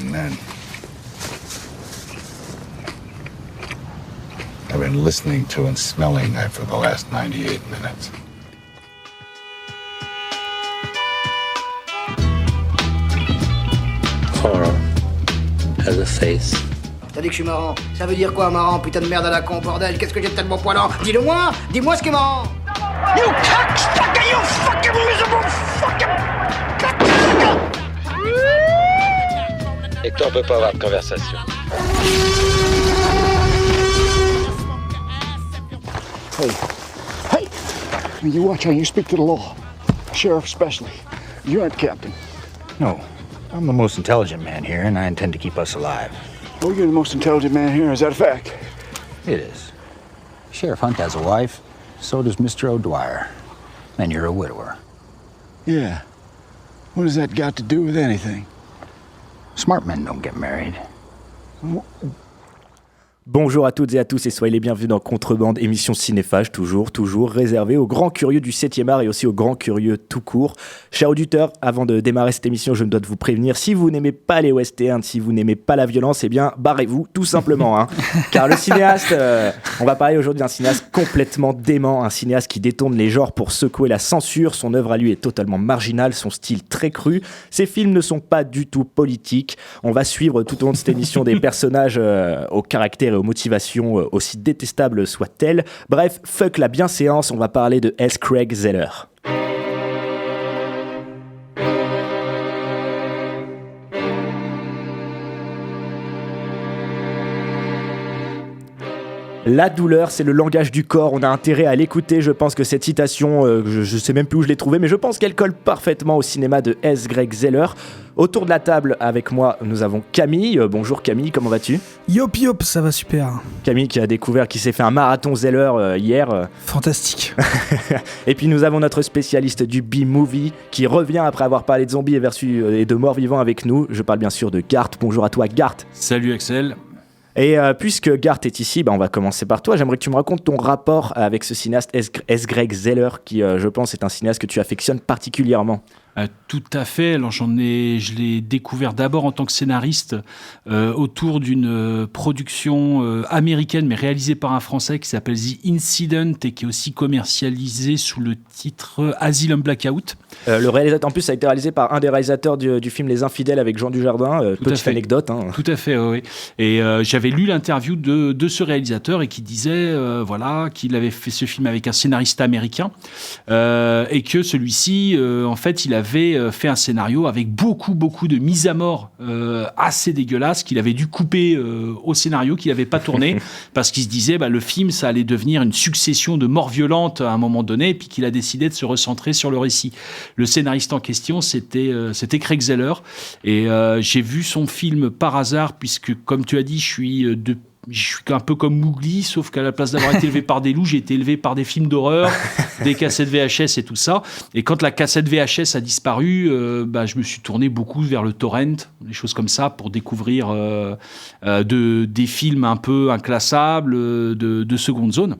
men. I've been listening to and smelling that for the last 98 minutes. Horror has a face. T'as dit que je suis marrant. Ça veut dire quoi, marrant? Putain de merde à la con, bordel. Qu'est-ce que j'ai de tellement poilant? Dis-le-moi. Dis-moi ce qui est marrant. You cocksucker, you fucking miserable fucking cocksucker. Et toi, on peut pas avoir de conversation. Hey! You watch how you speak to the law. Sheriff especially. You aren't captain. No. I'm the most intelligent man here, and I intend to keep us alive. Oh, you're the most intelligent man here. Is that a fact? It is. Sheriff Hunt has a wife. So does Mr. O'Dwyer. And you're a widower. Yeah. What has that got to do with anything? Smart men don't get married. Bonjour à toutes et à tous et soyez les bienvenus dans Contrebande, émission cinéphage, toujours réservée aux grands curieux du 7e art et aussi aux grands curieux tout court. Chers auditeurs, avant de démarrer cette émission, je me dois de vous prévenir, si vous n'aimez pas les westerns, si vous n'aimez pas la violence, eh bien, barrez-vous, tout simplement. Car le cinéaste, on va parler aujourd'hui d'un cinéaste complètement dément, un cinéaste qui détourne les genres pour secouer la censure, son œuvre à lui est totalement marginale, son style très cru, ses films ne sont pas du tout politiques, on va suivre tout au long de cette émission des personnages au caractère et aux motivations aussi détestables soient-elles. Bref, fuck la bienséance, on va parler de S. Craig Zeller. La douleur, c'est le langage du corps, on a intérêt à l'écouter, je pense que cette citation, je sais même plus où je l'ai trouvée, mais je pense qu'elle colle parfaitement au cinéma de S. Craig Zeller. Autour de la table, avec moi, nous avons Camille. Bonjour Camille, comment vas-tu ? Yop, ça va super. Camille qui s'est fait un marathon Zeller hier. Fantastique. Et puis nous avons notre spécialiste du B-movie qui revient après avoir parlé de zombies et de morts vivants avec nous. Je parle bien sûr de Gart. Bonjour à toi Gart. Salut Axel. Et puisque Gart est ici, on va commencer par toi. J'aimerais que tu me racontes ton rapport avec ce cinéaste S. Craig Zeller, qui, je pense, est un cinéaste que tu affectionnes particulièrement. Tout à fait. Alors je l'ai découvert d'abord en tant que scénariste autour d'une production américaine, mais réalisée par un Français qui s'appelle The Incident et qui est aussi commercialisé sous le titre Asylum Blackout. Le réalisateur, en plus, ça a été réalisé par un des réalisateurs du film Les Infidèles avec Jean Dujardin. Petite anecdote. Tout à fait, oui. Et j'avais lu l'interview de ce réalisateur et qui disait qu'il avait fait ce film avec un scénariste américain et que celui-ci, en fait, il avait fait un scénario avec beaucoup de mises à mort assez dégueulasses qu'il avait dû couper au scénario, qu'il n'avait pas tourné parce qu'il se disait le film ça allait devenir une succession de morts violentes à un moment donné et puis qu'il a décidé de se recentrer sur le récit. Le scénariste en question c'était Craig Zeller et j'ai vu son film par hasard puisque comme tu as dit je suis un peu comme Mowgli, sauf qu'à la place d'avoir été élevé par des loups, j'ai été élevé par des films d'horreur, des cassettes VHS et tout ça. Et quand la cassette VHS a disparu, je me suis tourné beaucoup vers le torrent, des choses comme ça, pour découvrir des films un peu inclassables de seconde zone.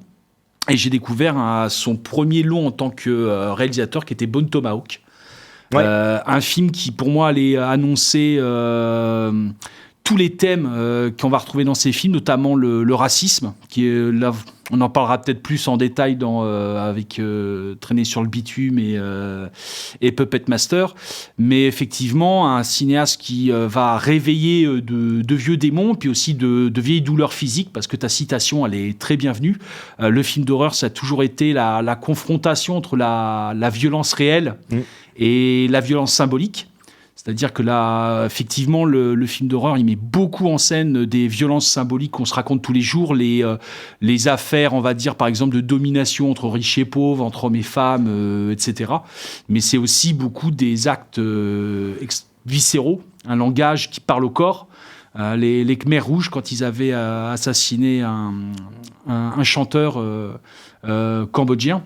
Et j'ai découvert son premier long en tant que réalisateur, qui était Bone Tomahawk. Ouais. Un film qui, pour moi, allait annoncer tous les thèmes qu'on va retrouver dans ces films, notamment le racisme, qui est là, on en parlera peut-être plus en détail avec Traîner sur le bitume et Puppet Master. Mais effectivement, un cinéaste qui va réveiller de vieux démons, puis aussi de vieilles douleurs physiques, parce que ta citation, elle est très bienvenue. Le film d'horreur, ça a toujours été la confrontation entre la violence réelle et la violence symbolique. C'est-à-dire que là, effectivement, le film d'horreur, il met beaucoup en scène des violences symboliques qu'on se raconte tous les jours, les affaires, on va dire, par exemple, de domination entre riches et pauvres, entre hommes et femmes, etc. Mais c'est aussi beaucoup des actes viscéraux, un langage qui parle au corps. Les Khmers rouges, quand ils avaient assassiné un chanteur cambodgien,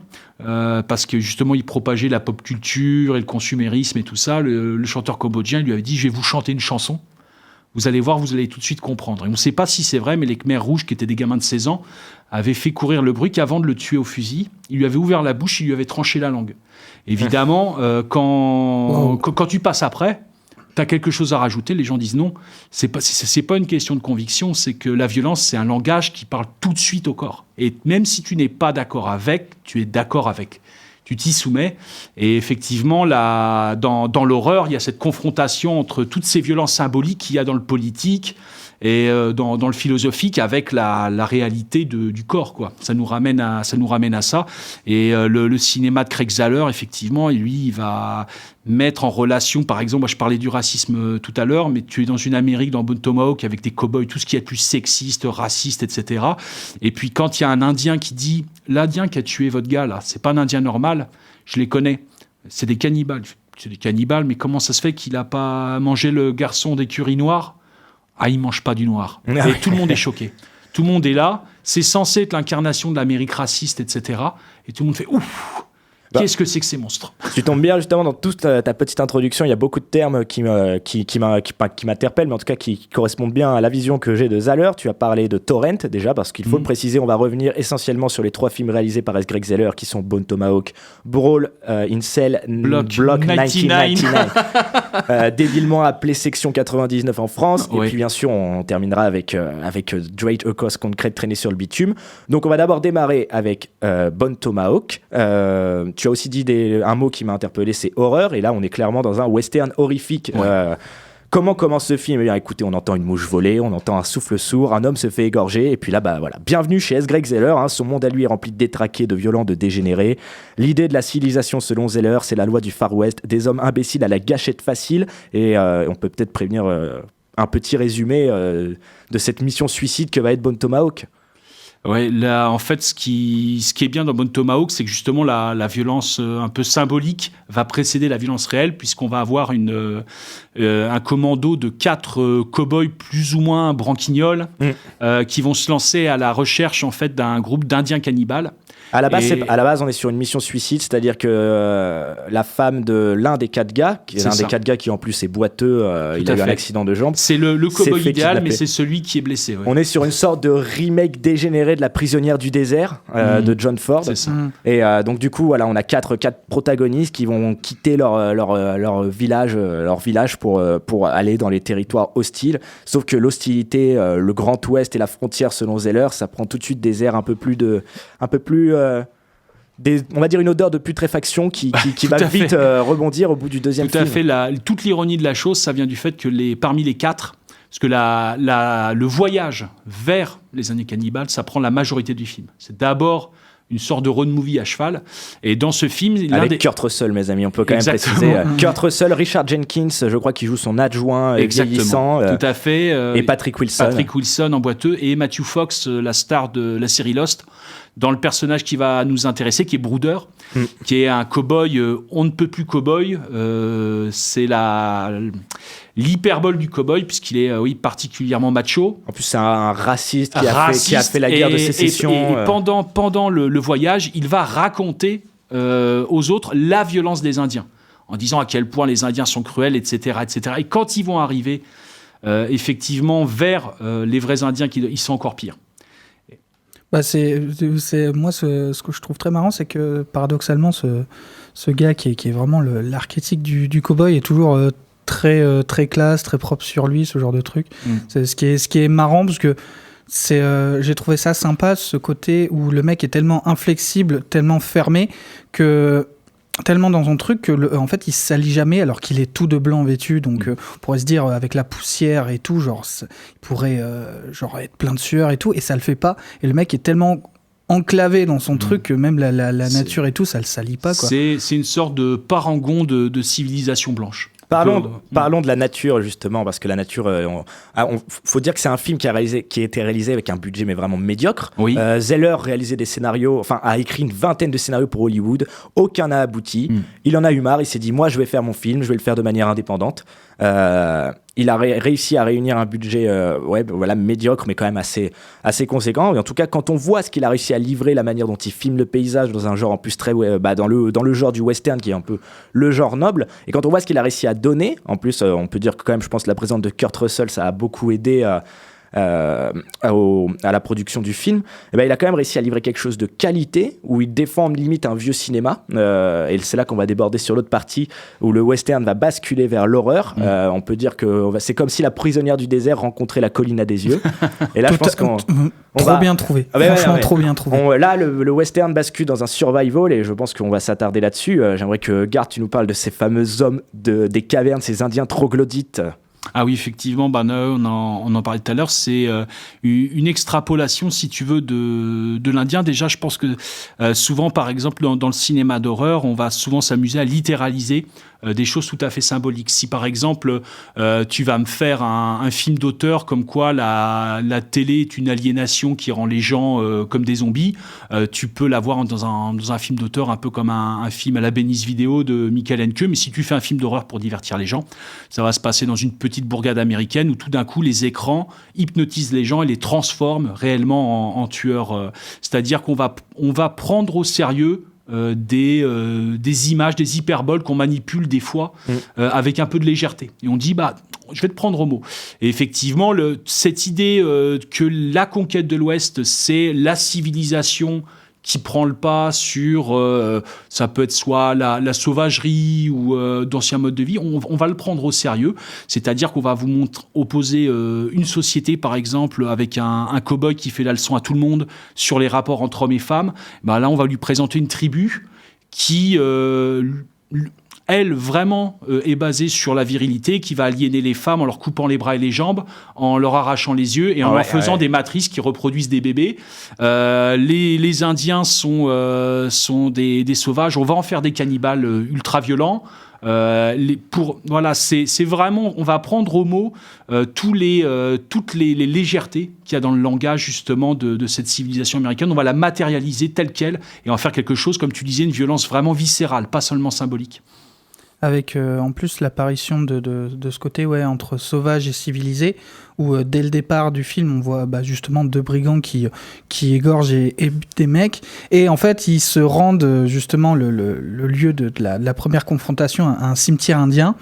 parce que justement il propageait la pop culture et le consumérisme et tout ça, le chanteur cambodgien lui avait dit « je vais vous chanter une chanson, vous allez voir, vous allez tout de suite comprendre ». Et on ne sait pas si c'est vrai, mais les Khmers rouges, qui étaient des gamins de 16 ans, avaient fait courir le bruit qu'avant de le tuer au fusil, il lui avait ouvert la bouche, il lui avait tranché la langue. Évidemment, quand tu passes après, t'as quelque chose à rajouter, les gens disent non. C'est pas une question de conviction, c'est que la violence, c'est un langage qui parle tout de suite au corps. Et même si tu n'es pas d'accord avec, tu es d'accord avec. Tu t'y soumets. Et effectivement, dans l'horreur, il y a cette confrontation entre toutes ces violences symboliques qu'il y a dans le politique et dans le philosophique avec la réalité du corps, quoi. Ça nous ramène à ça. Et le cinéma de Craig Zahler, effectivement, lui, il va mettre en relation, par exemple, moi je parlais du racisme tout à l'heure, mais tu es dans une Amérique, dans Bone Tomahawk, avec des cow-boys, tout ce qui est plus sexiste, raciste, etc. Et puis quand il y a un Indien qui dit « l'Indien qui a tué votre gars, là, c'est pas un Indien normal, je les connais, c'est des cannibales. » C'est des cannibales, mais comment ça se fait qu'il n'a pas mangé le garçon d'écurie noire ? Ah, il ne mange pas du noir. Et tout le monde est choqué. Tout le monde est là. C'est censé être l'incarnation de l'Amérique raciste, etc. Et tout le monde fait « ouf !» Qu'est-ce que c'est que ces monstres ? Tu tombes bien justement dans toute ta petite introduction. Il y a beaucoup de termes qui m'interpellent, mais en tout cas qui correspondent bien à la vision que j'ai de Zahler. Tu as parlé de Torrent déjà, parce qu'il faut le préciser, on va revenir essentiellement sur les 3 films réalisés par S. Greg Zahler qui sont Bone Tomahawk, Brawl, Incel, Block 1999, débilement appelé Section 99 en France. Oui. Et puis bien sûr, on terminera avec Drake A Cause Concrète traîné sur le bitume. Donc on va d'abord démarrer avec Bone Tomahawk. Tu as aussi dit un mot qui m'a interpellé, c'est horreur. Et là, on est clairement dans un western horrifique. Ouais. Comment commence ce film ? Eh bien, écoutez, on entend une mouche voler, on entend un souffle sourd, un homme se fait égorger. Et puis là, voilà. Bienvenue chez S. Greg Zahler. Son monde à lui est rempli de détraqués, de violents, de dégénérés. L'idée de la civilisation, selon Zahler, c'est la loi du Far West. Des hommes imbéciles à la gâchette facile. Et on peut peut-être prévenir un petit résumé de cette mission suicide que va être Bone Tomahawk. Ouais, là, en fait, ce qui est bien dans Bone Tomahawk, c'est que justement la violence un peu symbolique va précéder la violence réelle, puisqu'on va avoir un commando de 4 cow-boys plus ou moins branquignoles qui vont se lancer à la recherche en fait d'un groupe d'Indiens cannibales. À la base, on est sur une mission suicide, c'est-à-dire que la femme de l'un des 4 gars, qui en plus est boiteux, il a eu un accident de jambe. C'est le cow-boy idéal, mais c'est celui qui est blessé. Ouais. On est sur une sorte de remake dégénéré de La prisonnière du désert de John Ford. C'est ça. Et donc du coup, voilà, on a 4 protagonistes qui vont quitter leur village pour aller dans les territoires hostiles. Sauf que l'hostilité, le Grand Ouest et la frontière, selon Zahler, ça prend tout de suite des airs un peu plus on va dire une odeur de putréfaction qui va vite rebondir au bout du deuxième film. Tout à fait. Toute l'ironie de la chose, ça vient du fait que parmi les 4, parce que le voyage vers les Indiens cannibales, ça prend la majorité du film. C'est d'abord une sorte de road movie à cheval. Et dans ce film... Avec Kurt Russell, mes amis, on peut quand même préciser. Kurt Russell, Richard Jenkins, je crois qu'il joue son adjoint vieillissant. Tout à fait. Et Patrick Wilson. Patrick Wilson en boiteux. Et Matthew Fox, la star de la série Lost, dans le personnage qui va nous intéresser, qui est Brooder, qui est un cow-boy, on ne peut plus cow-boy. C'est l'hyperbole du cow-boy, puisqu'il est particulièrement macho. En plus, c'est un raciste qui a fait la guerre de sécession. Et pendant le voyage, il va raconter aux autres la violence des Indiens, en disant à quel point les Indiens sont cruels, etc. etc. Et quand ils vont arriver, effectivement, vers les vrais Indiens, ils sont encore pires. Moi, ce que je trouve très marrant, c'est que paradoxalement, ce gars qui est vraiment l'archétype du cow-boy est toujours très classe, très propre sur lui, ce genre de truc. C'est ce qui est marrant, parce que j'ai trouvé ça sympa, ce côté où le mec est tellement inflexible, tellement fermé, tellement dans son truc que en fait il se salit jamais, alors qu'il est tout de blanc vêtu, donc on pourrait se dire avec la poussière et tout, genre il pourrait être plein de sueur et tout, et ça le fait pas, et le mec est tellement enclavé dans son truc que même la nature et tout, ça le salit pas, quoi. C'est une sorte de parangon de civilisation blanche. Parlons de la nature, justement, parce que la nature, faut dire que c'est un film qui a été réalisé avec un budget mais vraiment médiocre. Oui. Zahler a écrit une vingtaine de scénarios pour Hollywood, aucun n'a abouti. Il en a eu marre, il s'est dit, moi je vais faire mon film, je vais le faire de manière indépendante. Il a réussi à réunir un budget médiocre, mais quand même assez conséquent. Et en tout cas, quand on voit ce qu'il a réussi à livrer, la manière dont il filme le paysage dans un genre en plus très dans le genre du western, qui est un peu le genre noble, et quand on voit ce qu'il a réussi à donner, en plus, on peut dire que quand même, je pense que la présence de Kurt Russell, ça a beaucoup aidé à la production du film, eh ben, il a quand même réussi à livrer quelque chose de qualité, où il défend limite un vieux cinéma, et c'est là qu'on va déborder sur l'autre partie, où le western va basculer vers l'horreur. On peut dire que c'est comme si la prisonnière du désert rencontrait la colline à des yeux. Et là, je pense qu'on... Trop bien trouvé. Franchement, trop bien trouvé. Là, le western bascule dans un survival, et je pense qu'on va s'attarder là-dessus. J'aimerais que, Garth, tu nous parles de ces fameux hommes des cavernes, ces indiens troglodytes. Ah oui, effectivement, on en parlait tout à l'heure, c'est une extrapolation, si tu veux, de l'Indien. Déjà, je pense que souvent, par exemple, dans le cinéma d'horreur, on va souvent s'amuser à littéraliser des choses tout à fait symboliques. Si, par exemple, tu vas me faire un film d'auteur comme quoi la télé est une aliénation qui rend les gens comme des zombies, tu peux l'avoir dans un film d'auteur un peu comme un film à la Bénice Vidéo de Michael Haneke, mais si tu fais un film d'horreur pour divertir les gens, ça va se passer dans une petite bourgade américaine où tout d'un coup les écrans hypnotisent les gens et les transforment réellement en tueurs. C'est-à-dire qu'on va prendre au sérieux des images, des hyperboles qu'on manipule des fois avec un peu de légèreté. Et on dit, je vais te prendre au mot. Et effectivement, cette idée que la conquête de l'Ouest, c'est la civilisation qui prend le pas sur, ça peut être soit la sauvagerie ou d'anciens modes de vie, on va le prendre au sérieux. C'est-à-dire qu'on va vous opposer une société, par exemple, avec un cow-boy qui fait la leçon à tout le monde sur les rapports entre hommes et femmes. Là, on va lui présenter une tribu qui... elle, vraiment, est basée sur la virilité, qui va aliéner les femmes en leur coupant les bras et les jambes, en leur arrachant les yeux et en leur faisant des matrices qui reproduisent des bébés. Les Indiens sont des sauvages. On va en faire des cannibales ultra-violents. C'est vraiment, on va prendre au mot toutes les légèretés qu'il y a dans le langage justement de cette civilisation américaine. On va la matérialiser telle qu'elle et en faire quelque chose, comme tu disais, une violence vraiment viscérale, pas seulement symbolique. Avec en plus l'apparition de ce côté entre sauvage et civilisé, où dès le départ du film on voit justement deux brigands qui égorgent et butent des mecs, et en fait ils se rendent justement le lieu de la première confrontation à un cimetière indien,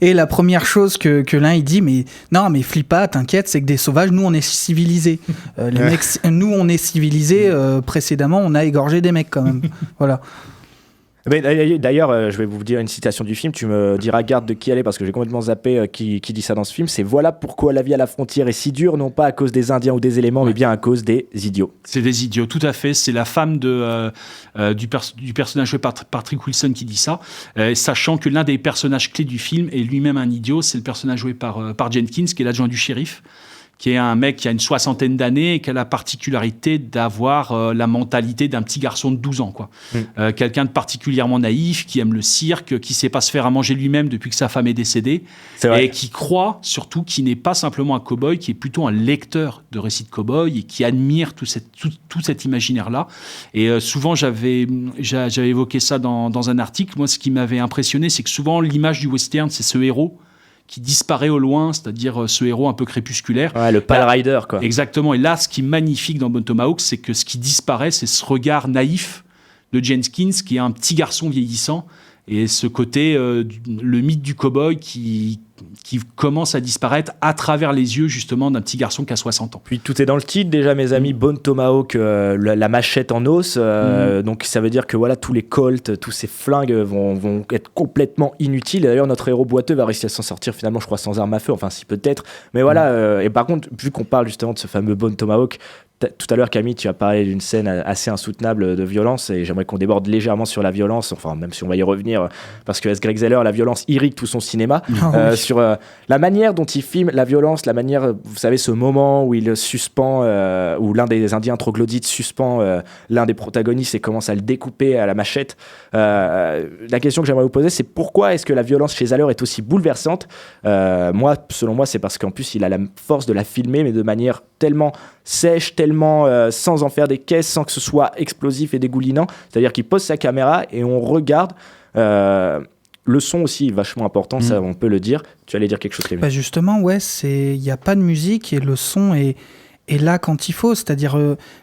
et la première chose que l'un il dit, mais non mais flippe pas, t'inquiète, c'est que des sauvages, nous on est civilisés, les mecs, nous on est civilisés, précédemment on a égorgé des mecs quand même. Voilà. Mais d'ailleurs, je vais vous dire une citation du film, tu me diras Garde de qui elle est, parce que j'ai complètement zappé qui dit ça dans ce film. C'est: voilà pourquoi la vie à la frontière est si dure, non pas à cause des Indiens ou des éléments, mais bien à cause des idiots. C'est des idiots, tout à fait. C'est la femme du personnage joué par Patrick Wilson qui dit ça, sachant que l'un des personnages clés du film est lui-même un idiot. C'est le personnage joué par Jenkins, qui est l'adjoint du shérif, qui est un mec qui a une 60aine d'années et qui a la particularité d'avoir la mentalité d'un petit garçon de 12 ans. Quelqu'un de particulièrement naïf, qui aime le cirque, qui ne sait pas se faire à manger lui-même depuis que sa femme est décédée, et qui croit surtout qu'il n'est pas simplement un cow-boy, qui est plutôt un lecteur de récits de cow-boy et qui admire tout cet imaginaire-là. Et souvent, j'avais évoqué ça dans un article. Moi, ce qui m'avait impressionné, c'est que souvent, l'image du western, c'est ce héros qui disparaît au loin, c'est-à-dire ce héros un peu crépusculaire. Le Pale Rider, quoi. Exactement. Et là, ce qui est magnifique dans Bone Tomahawk, c'est que ce qui disparaît, c'est ce regard naïf de Jenkins, qui est un petit garçon vieillissant, et ce côté, le mythe du cow-boy qui commence à disparaître à travers les yeux, justement, d'un petit garçon qui a 60 ans. Puis tout est dans le titre, déjà, mes amis. Bone Tomahawk, la machette en os. Donc ça veut dire que tous les colts, tous ces flingues vont être complètement inutiles. Et d'ailleurs, notre héros boiteux va réussir à s'en sortir, finalement, je crois, sans arme à feu. Enfin, si peut-être. Mais voilà. Et par contre, vu qu'on parle justement de ce fameux Bone Tomahawk, tout à l'heure, Camille, tu as parlé d'une scène assez insoutenable de violence, et j'aimerais qu'on déborde légèrement sur la violence, enfin, même si on va y revenir, parce que S. Greg Zeller, la violence irrigue tout son cinéma, sur la manière dont il filme la violence, la manière, vous savez, ce moment où il suspend, où l'un des Indiens troglodytes suspend l'un des protagonistes et commence à le découper à la machette. La question que j'aimerais vous poser, c'est pourquoi est-ce que la violence chez Zeller est aussi bouleversante? Selon moi, c'est parce qu'en plus, il a la force de la filmer, mais de manière tellement sèche, tellement sans en faire des caisses, sans que ce soit explosif et dégoulinant. C'est-à-dire qu'il pose sa caméra et on regarde. Le son aussi est vachement important, ça on peut le dire. Tu allais dire quelque chose, Clément? Justement, il n'y a pas de musique et le son est là quand il faut. C'est-à-dire,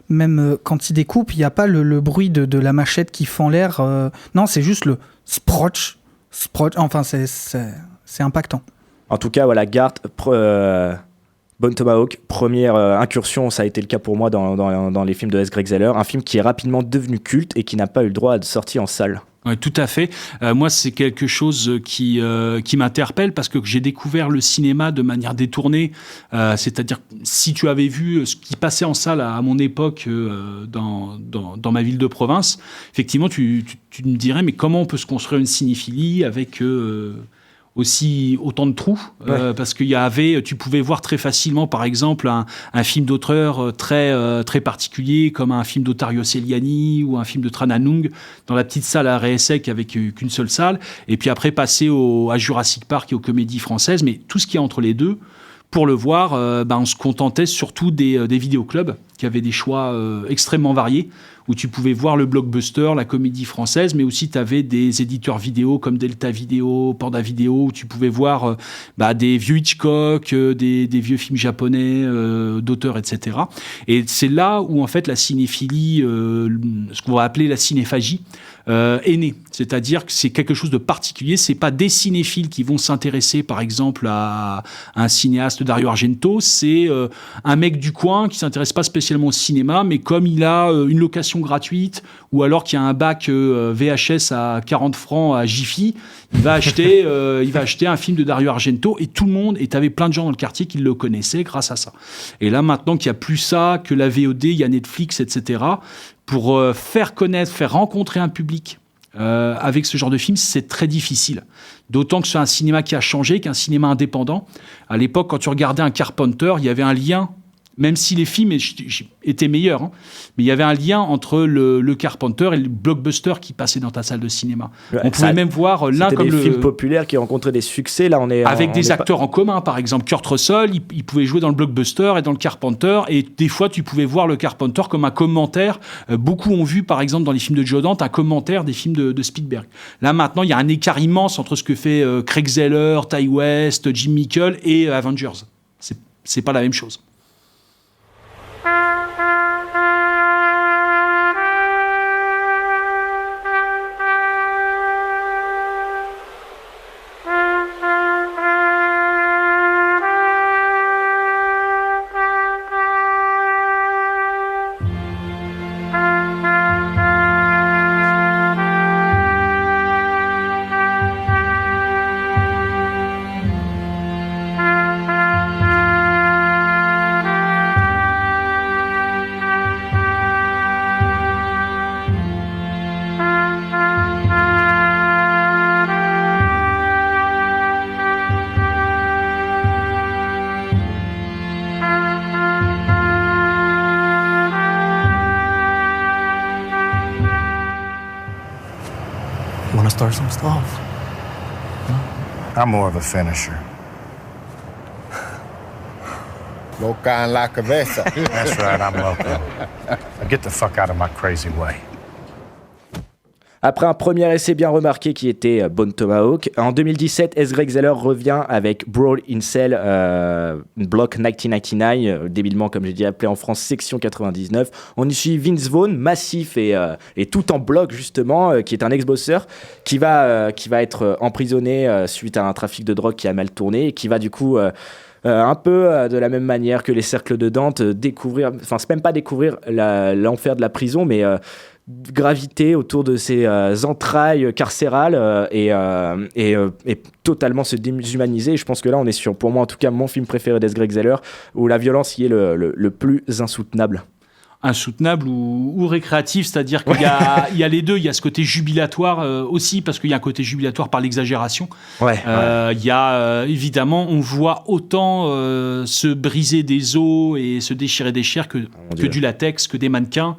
même quand il découpe, il n'y a pas le bruit de la machette qui fend l'air. Non, c'est juste le sprotch. Enfin, c'est impactant. En tout cas, Garth... Bone Tomahawk, première incursion, ça a été le cas pour moi dans les films de S. Greg Zeller, un film qui est rapidement devenu culte et qui n'a pas eu le droit de sortir en salle. Ouais, tout à fait. Moi, c'est quelque chose qui m'interpelle parce que j'ai découvert le cinéma de manière détournée. C'est-à-dire, si tu avais vu ce qui passait en salle à mon époque dans ma ville de province, effectivement, tu me dirais, mais comment on peut se construire une cinéphilie avec autant de trous, parce tu pouvais voir très facilement, par exemple, un film d'auteur très particulier, comme un film d'Ottavio Celiani ou un film de Tran Anh dans la petite salle à Réessec avec qu'une seule salle, et puis après passer à Jurassic Park et aux Comédies Françaises, mais tout ce qu'il y a entre les deux, pour le voir, on se contentait surtout des vidéoclubs qui avaient des choix extrêmement variés, où tu pouvais voir le blockbuster, la Comédie Française, mais aussi tu avais des éditeurs vidéo comme Delta Vidéo, Panda Vidéo, où tu pouvais voir des vieux Hitchcock, des vieux films japonais d'auteurs, etc. Et c'est là où en fait la cinéphilie, ce qu'on va appeler la cinéphagie, est née. C'est-à-dire que c'est quelque chose de particulier. C'est pas des cinéphiles qui vont s'intéresser, par exemple, à un cinéaste Dario Argento. C'est un mec du coin qui s'intéresse pas spécialement au cinéma, mais comme il a une location gratuite, ou alors qu'il y a un bac VHS à 40 francs à Jiffy, il va acheter un film de Dario Argento, et tout le monde, et t'avais plein de gens dans le quartier qui le connaissaient grâce à ça. Et là, maintenant qu'il n'y a plus ça, que la VOD, il y a Netflix, etc., pour faire connaître, faire rencontrer un public avec ce genre de film, c'est très difficile. D'autant que c'est un cinéma qui a changé, qu'un cinéma indépendant. À l'époque, quand tu regardais un Carpenter, il y avait un lien, même si les films étaient meilleurs, mais il y avait un lien entre le Carpenter et le blockbuster qui passait dans ta salle de cinéma. On pouvait même voir l'un comme des films populaires qui rencontraient des succès. Là, avec des acteurs en commun, par exemple Kurt Russell, il pouvait jouer dans le blockbuster et dans le Carpenter, et des fois tu pouvais voir le Carpenter comme un commentaire. Beaucoup ont vu, par exemple, dans les films de Joe Dante, un commentaire des films de Spielberg. Là maintenant, il y a un écart immense entre ce que fait Craig Zeller, Ty West, Jim Mickle et Avengers. C'est pas la même chose. Want to start some stuff? I'm more of a finisher. Loca en la cabeza. That's right, I'm loco. Now get the fuck out of my crazy way. Après un premier essai bien remarqué qui était Bone Tomahawk, en 2017, S. Greg Zeller revient avec Brawl in Cell, Block 1999, débilement comme j'ai dit appelé en France Section 99. On y suit Vince Vaughn, massif et tout en bloc justement, qui est un ex-bosseur, qui va être emprisonné suite à un trafic de drogue qui a mal tourné et qui va du coup... un peu de la même manière que les cercles de Dante, découvrir, enfin c'est même pas découvrir l'enfer de la prison, mais graviter autour de ces entrailles carcérales et totalement se déshumaniser. Et je pense que là on est sur, pour moi en tout cas, mon film préféré d'S. Greg Zeller, où la violence y est le plus insoutenable. Insoutenable ou récréatif, c'est-à-dire qu'il y a les deux. Il y a ce côté jubilatoire aussi, parce qu'il y a un côté jubilatoire par l'exagération. Il y a évidemment, on voit autant se briser des os et se déchirer des chairs que du latex, que des mannequins,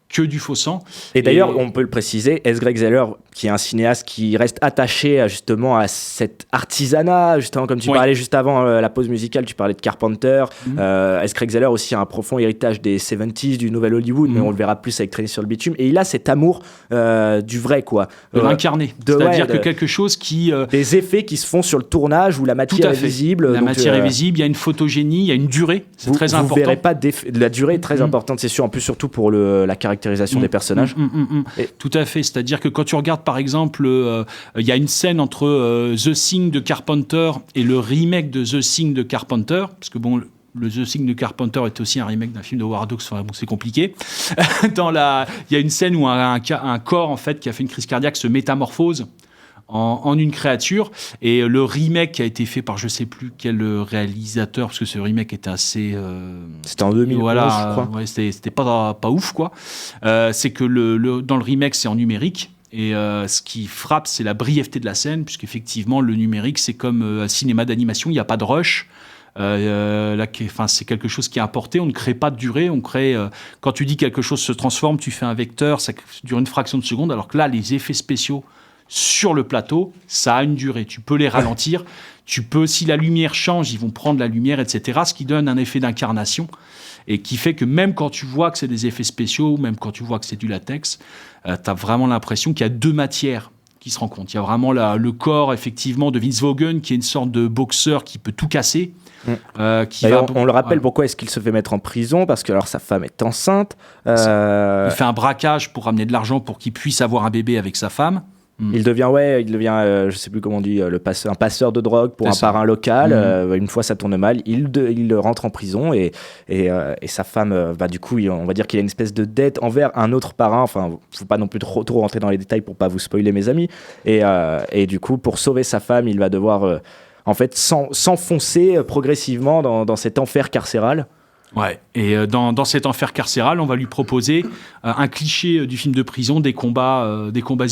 que du faux sang. Et d'ailleurs, on peut le préciser, S. Greg Zeller, qui est un cinéaste qui reste attaché justement à cet artisanat, justement comme tu parlais juste avant la pause musicale, tu parlais de Carpenter. S. Greg Zeller aussi a un profond héritage des 70s, du Nouvel Hollywood, mais on le verra plus avec Traîner sur le bitume. Et il a cet amour du vrai, quoi. De l'incarner. C'est-à-dire que quelque chose qui... des effets qui se font sur le tournage où la matière est visible. La matière est visible, il y a une photogénie, il y a une durée, c'est très important. Vous verrez pas la durée est très importante, c'est sûr, en plus surtout pour la caractérisation des personnages. Tout à fait, c'est-à-dire que quand tu regardes par exemple, il y a une scène entre The Thing de Carpenter et le remake de The Thing de Carpenter, parce que bon, Le The Thing de Carpenter est aussi un remake d'un film de Howard Hawks. Enfin, bon, c'est compliqué. Il y a une scène où un corps en fait qui a fait une crise cardiaque se métamorphose en une créature, et le remake qui a été fait par je sais plus quel réalisateur, parce que ce remake était assez c'était en 2011, je crois. Ouais, c'était pas ouf quoi. C'est que dans le remake c'est en numérique. Et ce qui frappe, c'est la brièveté de la scène, puisqu'effectivement, le numérique, c'est comme un cinéma d'animation, il n'y a pas de rush. C'est quelque chose qui est importé, on ne crée pas de durée, quand tu dis quelque chose se transforme, tu fais un vecteur, ça dure une fraction de seconde, alors que là, les effets spéciaux sur le plateau, ça a une durée. Tu peux les ralentir, si la lumière change, ils vont prendre la lumière, etc., ce qui donne un effet d'incarnation, et qui fait que même quand tu vois que c'est des effets spéciaux, même quand tu vois que c'est du latex, tu as vraiment l'impression qu'il y a deux matières qui se rencontrent. Il y a vraiment le corps, effectivement, de Vince Vaughn, qui est une sorte de boxeur qui peut tout casser. On le rappelle, pourquoi est-ce qu'il se fait mettre en prison, parce que alors sa femme est enceinte. Il fait un braquage pour ramener de l'argent pour qu'il puisse avoir un bébé avec sa femme. Il devient, je sais plus comment on dit, un passeur de drogue pour un parrain local. Une fois ça tourne mal, il rentre en prison et sa femme, du coup, on va dire qu'il a une espèce de dette envers un autre parrain. Enfin, faut pas non plus trop rentrer dans les détails pour pas vous spoiler, mes amis. Et du coup, pour sauver sa femme, il va devoir s'enfoncer progressivement dans cet enfer carcéral. Ouais, et dans cet enfer carcéral, on va lui proposer un cliché du film de prison, des combats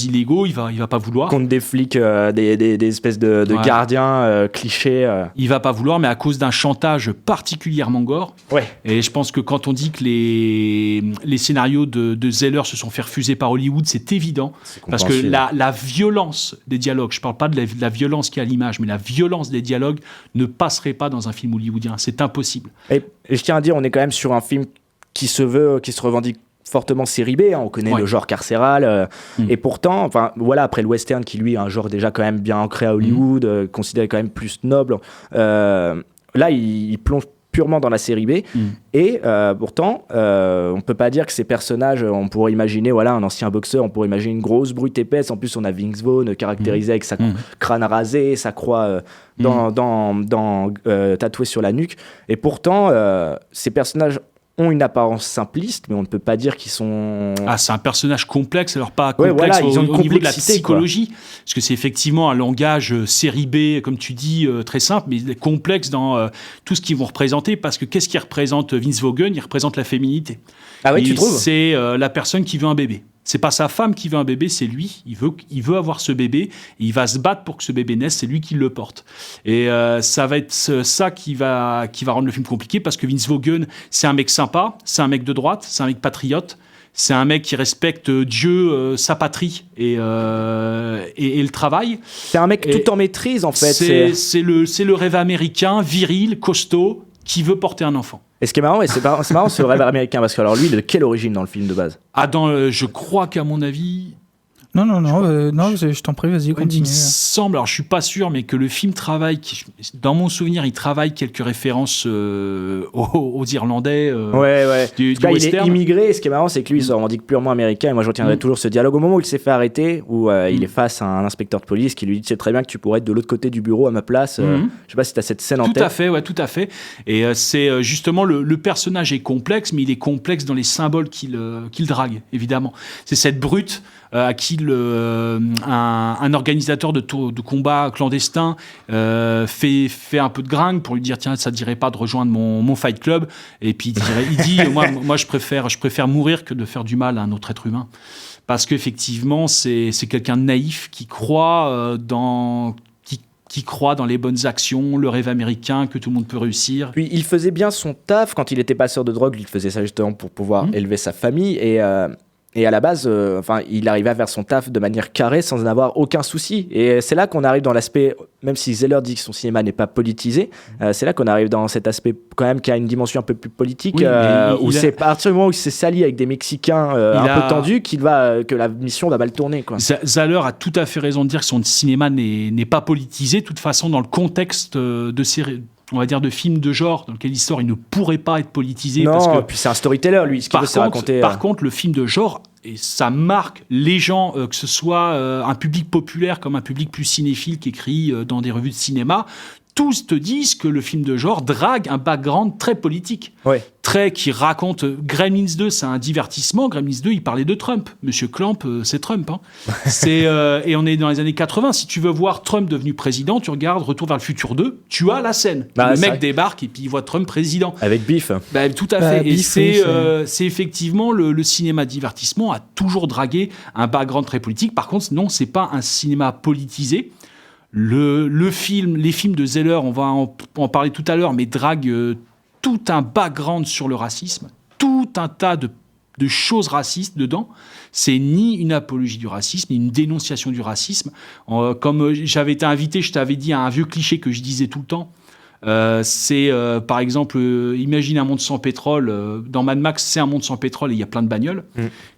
illégaux. Il va pas vouloir. Contre des flics, des espèces de gardiens clichés. Il va pas vouloir, mais à cause d'un chantage particulièrement gore. Ouais. Et je pense que quand on dit que les scénarios de Zeller se sont fait refuser par Hollywood, c'est évident. Parce que la violence des dialogues, je parle pas de la violence qu'il y a à l'image, mais la violence des dialogues ne passerait pas dans un film hollywoodien. C'est impossible. Et je tiens à dire, on est quand même sur un film qui se revendique fortement série B, on connaît le genre carcéral, et pourtant, après le western qui lui est un genre déjà quand même bien ancré à Hollywood, considéré quand même plus noble, là il plonge purement dans la série B, et pourtant on peut pas dire que ces personnages, on pourrait imaginer un ancien boxeur, on pourrait imaginer une grosse brute épaisse, en plus on a Vince Vaughn caractérisé avec sa crâne rasé, sa croix tatouée sur la nuque, et pourtant ces personnages ont une apparence simpliste, mais on ne peut pas dire qu'ils sont... Ah, c'est un personnage complexe, alors pas complexe ils ont une au niveau de la complexité, psychologie, parce que c'est effectivement un langage série B, comme tu dis, très simple, mais complexe dans tout ce qu'ils vont représenter, parce que qu'est-ce qui représente Vince Vaughn ? Il représente la féminité. Ah oui, tu trouves ? C'est la personne qui veut un bébé. C'est pas sa femme qui veut un bébé, c'est lui. Il veut avoir ce bébé, et il va se battre pour que ce bébé naisse, c'est lui qui le porte. Et ça va être ça qui va rendre le film compliqué, parce que Vince Vaughn, c'est un mec sympa, c'est un mec de droite, c'est un mec patriote, c'est un mec qui respecte Dieu, sa patrie et le travail. C'est un mec tout en maîtrise, en fait. C'est le rêve américain, viril, costaud, qui veut porter un enfant. Et ce qui est marrant, c'est le rêve américain, parce que alors lui, il est de quelle origine dans le film de base ? Je crois qu'à mon avis... Non, je t'en prie, vas-y, continue. Il me semble, alors je suis pas sûr, mais que le film travaille, dans mon souvenir, il travaille quelques références aux Irlandais du il western. est immigré, et ce qui est marrant, c'est que lui, il se revendique purement américain, et moi je retiendrai toujours ce dialogue au moment où il s'est fait arrêter, où il est face à un inspecteur de police qui lui dit « Tu sais très bien que tu pourrais être de l'autre côté du bureau à ma place. Je sais pas si tu as cette scène en tête. Tout à fait. Et c'est justement, le personnage est complexe, mais il est complexe dans les symboles qu'il drague, évidemment. C'est cette brute à qui un organisateur de combat clandestin fait un peu de gringue pour lui dire tiens, ça ne dirait pas de rejoindre mon fight club, et puis il dit moi je préfère mourir que de faire du mal à un autre être humain, parce qu'effectivement c'est quelqu'un de naïf qui croit dans les bonnes actions, le rêve américain, que tout le monde peut réussir. Puis il faisait bien son taf quand il était passeur de drogue, il faisait ça justement pour pouvoir élever sa famille, et à la base, il arrivait à faire son taf de manière carrée sans en avoir aucun souci. Et c'est là qu'on arrive dans l'aspect, même si Zeller dit que son cinéma n'est pas politisé, c'est là qu'on arrive dans cet aspect quand même qui a une dimension un peu plus politique, c'est à partir du moment où il s'est sali avec des Mexicains un peu tendus que la mission va mal tourner, quoi. Zeller a tout à fait raison de dire que son cinéma n'est pas politisé. De toute façon, dans le contexte de séries, on va dire, de films de genre dans lequel l'histoire il ne pourrait pas être politisé. Non, parce que, puis c'est un storyteller, lui, ce qu'il veut c'est raconter. Par contre, le film de genre, et ça marque les gens, que ce soit un public populaire comme un public plus cinéphile qui écrit dans des revues de cinéma, tous te disent que le film de genre drague un background très politique. Ouais. Très qui raconte. Gremlins 2, c'est un divertissement. Gremlins 2, il parlait de Trump. Monsieur Clamp, c'est Trump. Hein. Et on est dans les années 80. Si tu veux voir Trump devenu président, tu regardes Retour vers le futur 2, tu as la scène. Le mec débarque et puis il voit Trump président. Avec Biff. Tout à fait. Et c'est effectivement le cinéma divertissement a toujours dragué un background très politique. Par contre, non, c'est pas un cinéma politisé. Les films de Zeller, on va en parler tout à l'heure, mais draguent tout un background sur le racisme, tout un tas de choses racistes dedans. C'est ni une apologie du racisme, ni une dénonciation du racisme. Comme j'avais été invité, je t'avais dit un vieux cliché que je disais tout le temps. Par exemple, imagine un monde sans pétrole. Dans Mad Max, c'est un monde sans pétrole et il y a plein de bagnoles.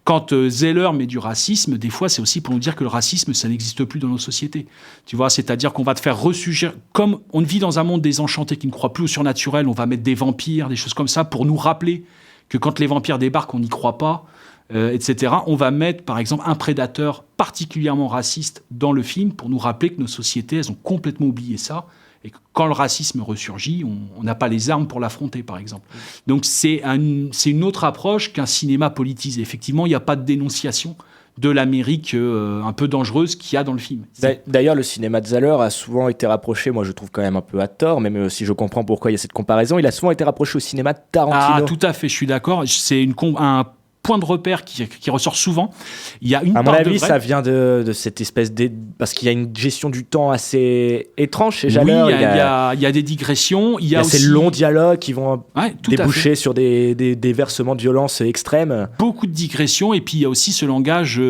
Quand Zeller met du racisme, des fois, c'est aussi pour nous dire que le racisme, ça n'existe plus dans nos sociétés. Tu vois, c'est-à-dire qu'on va te faire ressurgir. Comme on vit dans un monde désenchanté qui ne croit plus au surnaturel, on va mettre des vampires, des choses comme ça, pour nous rappeler que quand les vampires débarquent, on n'y croit pas, etc. On va mettre, par exemple, un prédateur particulièrement raciste dans le film pour nous rappeler que nos sociétés, elles ont complètement oublié ça. Et quand le racisme ressurgit, on n'a pas les armes pour l'affronter, par exemple. Donc c'est une autre approche qu'un cinéma politisé. Effectivement, il n'y a pas de dénonciation de l'Amérique un peu dangereuse qu'il y a dans le film. D'ailleurs, le cinéma de Zeller a souvent été rapproché, moi je trouve quand même un peu à tort, même si je comprends pourquoi il y a cette comparaison, il a souvent été rapproché au cinéma de Tarantino. Ah, tout à fait, je suis d'accord. C'est un point de repère qui ressort souvent. Il y a une à part mon avis, de vrai. ça vient de cette espèce parce qu'il y a une gestion du temps assez étrange chez Zeller. Oui, il y a des digressions. Il y a aussi ces longs dialogues qui vont déboucher sur des versements de violence extrêmes. Beaucoup de digressions. Et puis, il y a aussi ce langage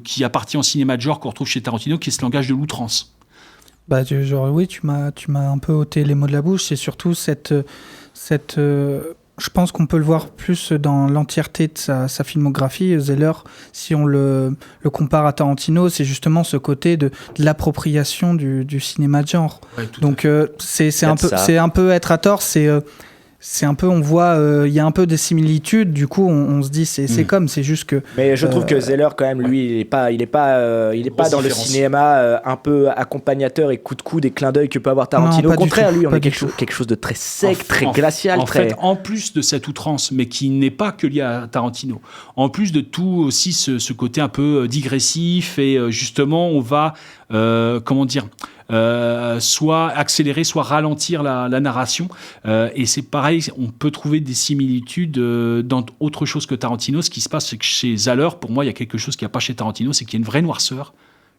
qui appartient au cinéma de genre qu'on retrouve chez Tarantino, qui est ce langage de l'outrance. Oui, tu m'as un peu ôté les mots de la bouche. C'est surtout cette je pense qu'on peut le voir plus dans l'entièreté de sa filmographie. Zeller, si on le compare à Tarantino, c'est justement ce côté de l'appropriation du cinéma de genre. Ouais, donc c'est un peu être à tort. C'est un peu, on voit, il y a un peu des similitudes. Du coup, on se dit, c'est comme, c'est juste que. Mais je trouve que Zeller, quand même, lui, il est pas dans le cinéma un peu accompagnateur et coup de coude et clin d'œil que peut avoir Tarantino. Au contraire, lui, on est quelque chose de très sec, très glacial. En fait, en plus de cette outrance, mais qui n'est pas que lié à Tarantino, en plus de tout aussi ce côté un peu digressif et justement, on va, soit accélérer, soit ralentir la narration. Et c'est pareil, on peut trouver des similitudes dans autre chose que Tarantino. Ce qui se passe, c'est que chez Zeller, pour moi, il y a quelque chose qu'il n'y a pas chez Tarantino, c'est qu'il y a une vraie noirceur,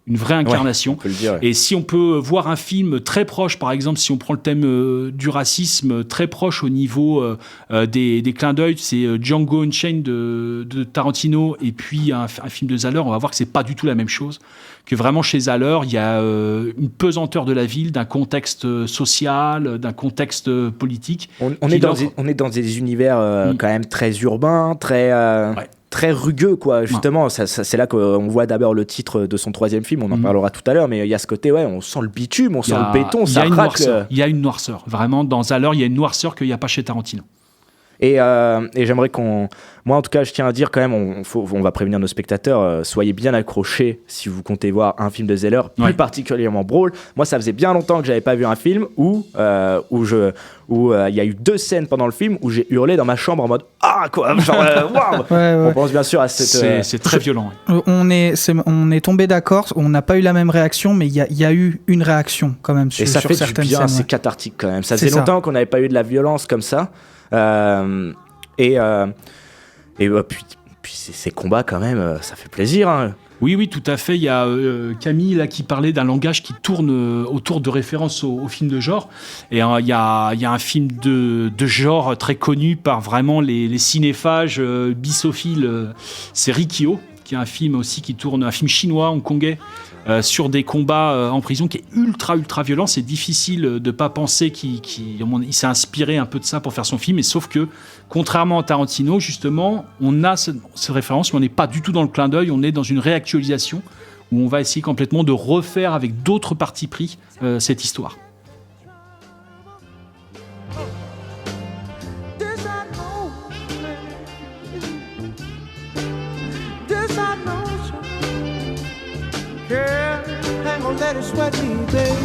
une vraie incarnation. On peut le dire, ouais. Et si on peut voir un film très proche, par exemple, si on prend le thème du racisme, très proche au niveau des clins d'œil, c'est Django Unchained de Tarantino et puis un film de Zeller, on va voir que c'est pas du tout la même chose. Que vraiment chez Zeller, il y a une pesanteur de la ville, d'un contexte social, d'un contexte politique. On est dans des univers quand même très urbains, très rugueux, quoi. Justement, c'est là qu'on voit d'abord le titre de son troisième film, on en parlera tout à l'heure, mais il y a ce côté, on sent le bitume, on sent le béton, ça racle. Il y a une noirceur. Vraiment, dans Zeller, il y a une noirceur qu'il n'y a pas chez Tarantino. Et j'aimerais moi en tout cas je tiens à dire quand même, on va prévenir nos spectateurs, soyez bien accrochés si vous comptez voir un film de Zeller, plus particulièrement Brawl. Moi ça faisait bien longtemps que j'avais pas vu un film où il y a eu 2 scènes pendant le film où j'ai hurlé dans ma chambre en mode waouh. On pense bien sûr à cette c'est très violent. On est tombé d'accord, on n'a pas eu la même réaction, mais il y a eu une réaction quand même sur certaines scènes. Et ça fait du bien, c'est cathartique quand même. Ça faisait longtemps qu'on n'avait pas eu de la violence comme ça. Puis ces combats quand même, ça fait plaisir, hein. Oui, tout à fait. Il y a Camille là, qui parlait d'un langage qui tourne autour de références aux films de genre. Et il y a un film de genre très connu par vraiment les cinéphages bissophiles. C'est Rikyo, qui est un film aussi qui tourne, un film chinois, hongkongais, sur des combats en prison, qui est ultra violent. C'est difficile de ne pas penser qu'il s'est inspiré un peu de ça pour faire son film, et sauf que, contrairement à Tarantino, justement, on a cette référence, mais on n'est pas du tout dans le clin d'œil, on est dans une réactualisation où on va essayer complètement de refaire avec d'autres partis pris cette histoire. Girl, hang on, let it sweat me, babe.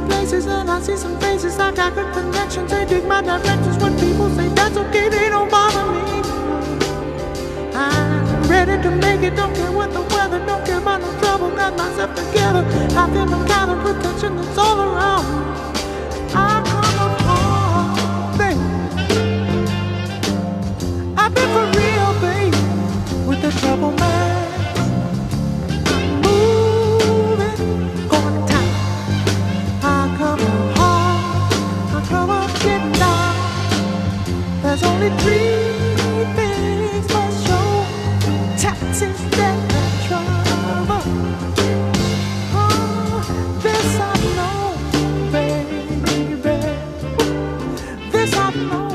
some places and I see some faces. I got good connections, they dig my directions. When people say that's okay, they don't bother me. I'm ready to make it, don't care what the weather, don't care about no trouble. Got myself together, I feel the kind of protection that's all around me. I come up hard, baby. I've been for real, baby, with the trouble man. I'm moving, going tight. I come up hard, I come up getting down. There's only three things must show: taxes, debt, and trouble. Oh, this I know, baby. This I know.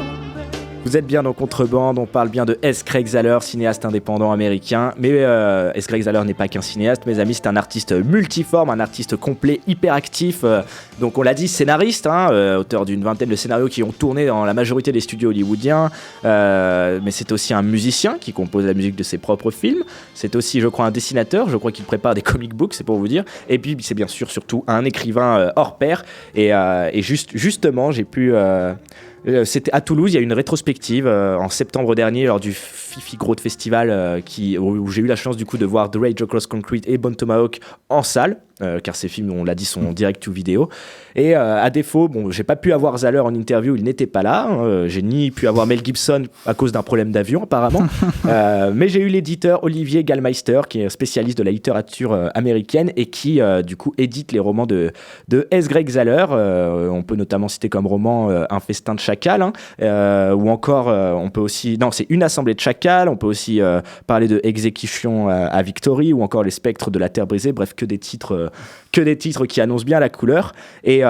Vous êtes bien dans Contrebande, on parle bien de S. Craig Zahler, cinéaste indépendant américain. Mais S. Craig Zahler n'est pas qu'un cinéaste, mes amis, c'est un artiste multiforme, un artiste complet, hyper actif. Donc on l'a dit, scénariste, auteur d'une vingtaine de scénarios qui ont tourné dans la majorité des studios hollywoodiens. Mais c'est aussi un musicien qui compose la musique de ses propres films. C'est aussi, je crois, un dessinateur. Je crois qu'il prépare des comic books, c'est pour vous dire. Et puis c'est bien sûr surtout un écrivain hors pair. Et justement, j'ai pu... c'était à Toulouse, il y a une rétrospective en septembre dernier lors du Fifi Growth Festival où j'ai eu la chance du coup de voir The Rage Across Concrete et Bone Tomahawk en salle. Car ces films, on l'a dit, sont direct to vidéo. Et à défaut, j'ai pas pu avoir Zahler en interview, il n'était pas là. J'ai ni pu avoir Mel Gibson à cause d'un problème d'avion, apparemment. Mais j'ai eu l'éditeur Olivier Gallmeister, qui est spécialiste de la littérature américaine et qui, du coup, édite les romans de S. Craig Zahler. On peut notamment citer comme roman Un festin de chacal, ou encore, on peut aussi... Non, c'est Une assemblée de chacals. On peut aussi parler de Exécution à Victory, ou encore Les spectres de la terre brisée. Bref, que des titres qui annoncent bien la couleur. Et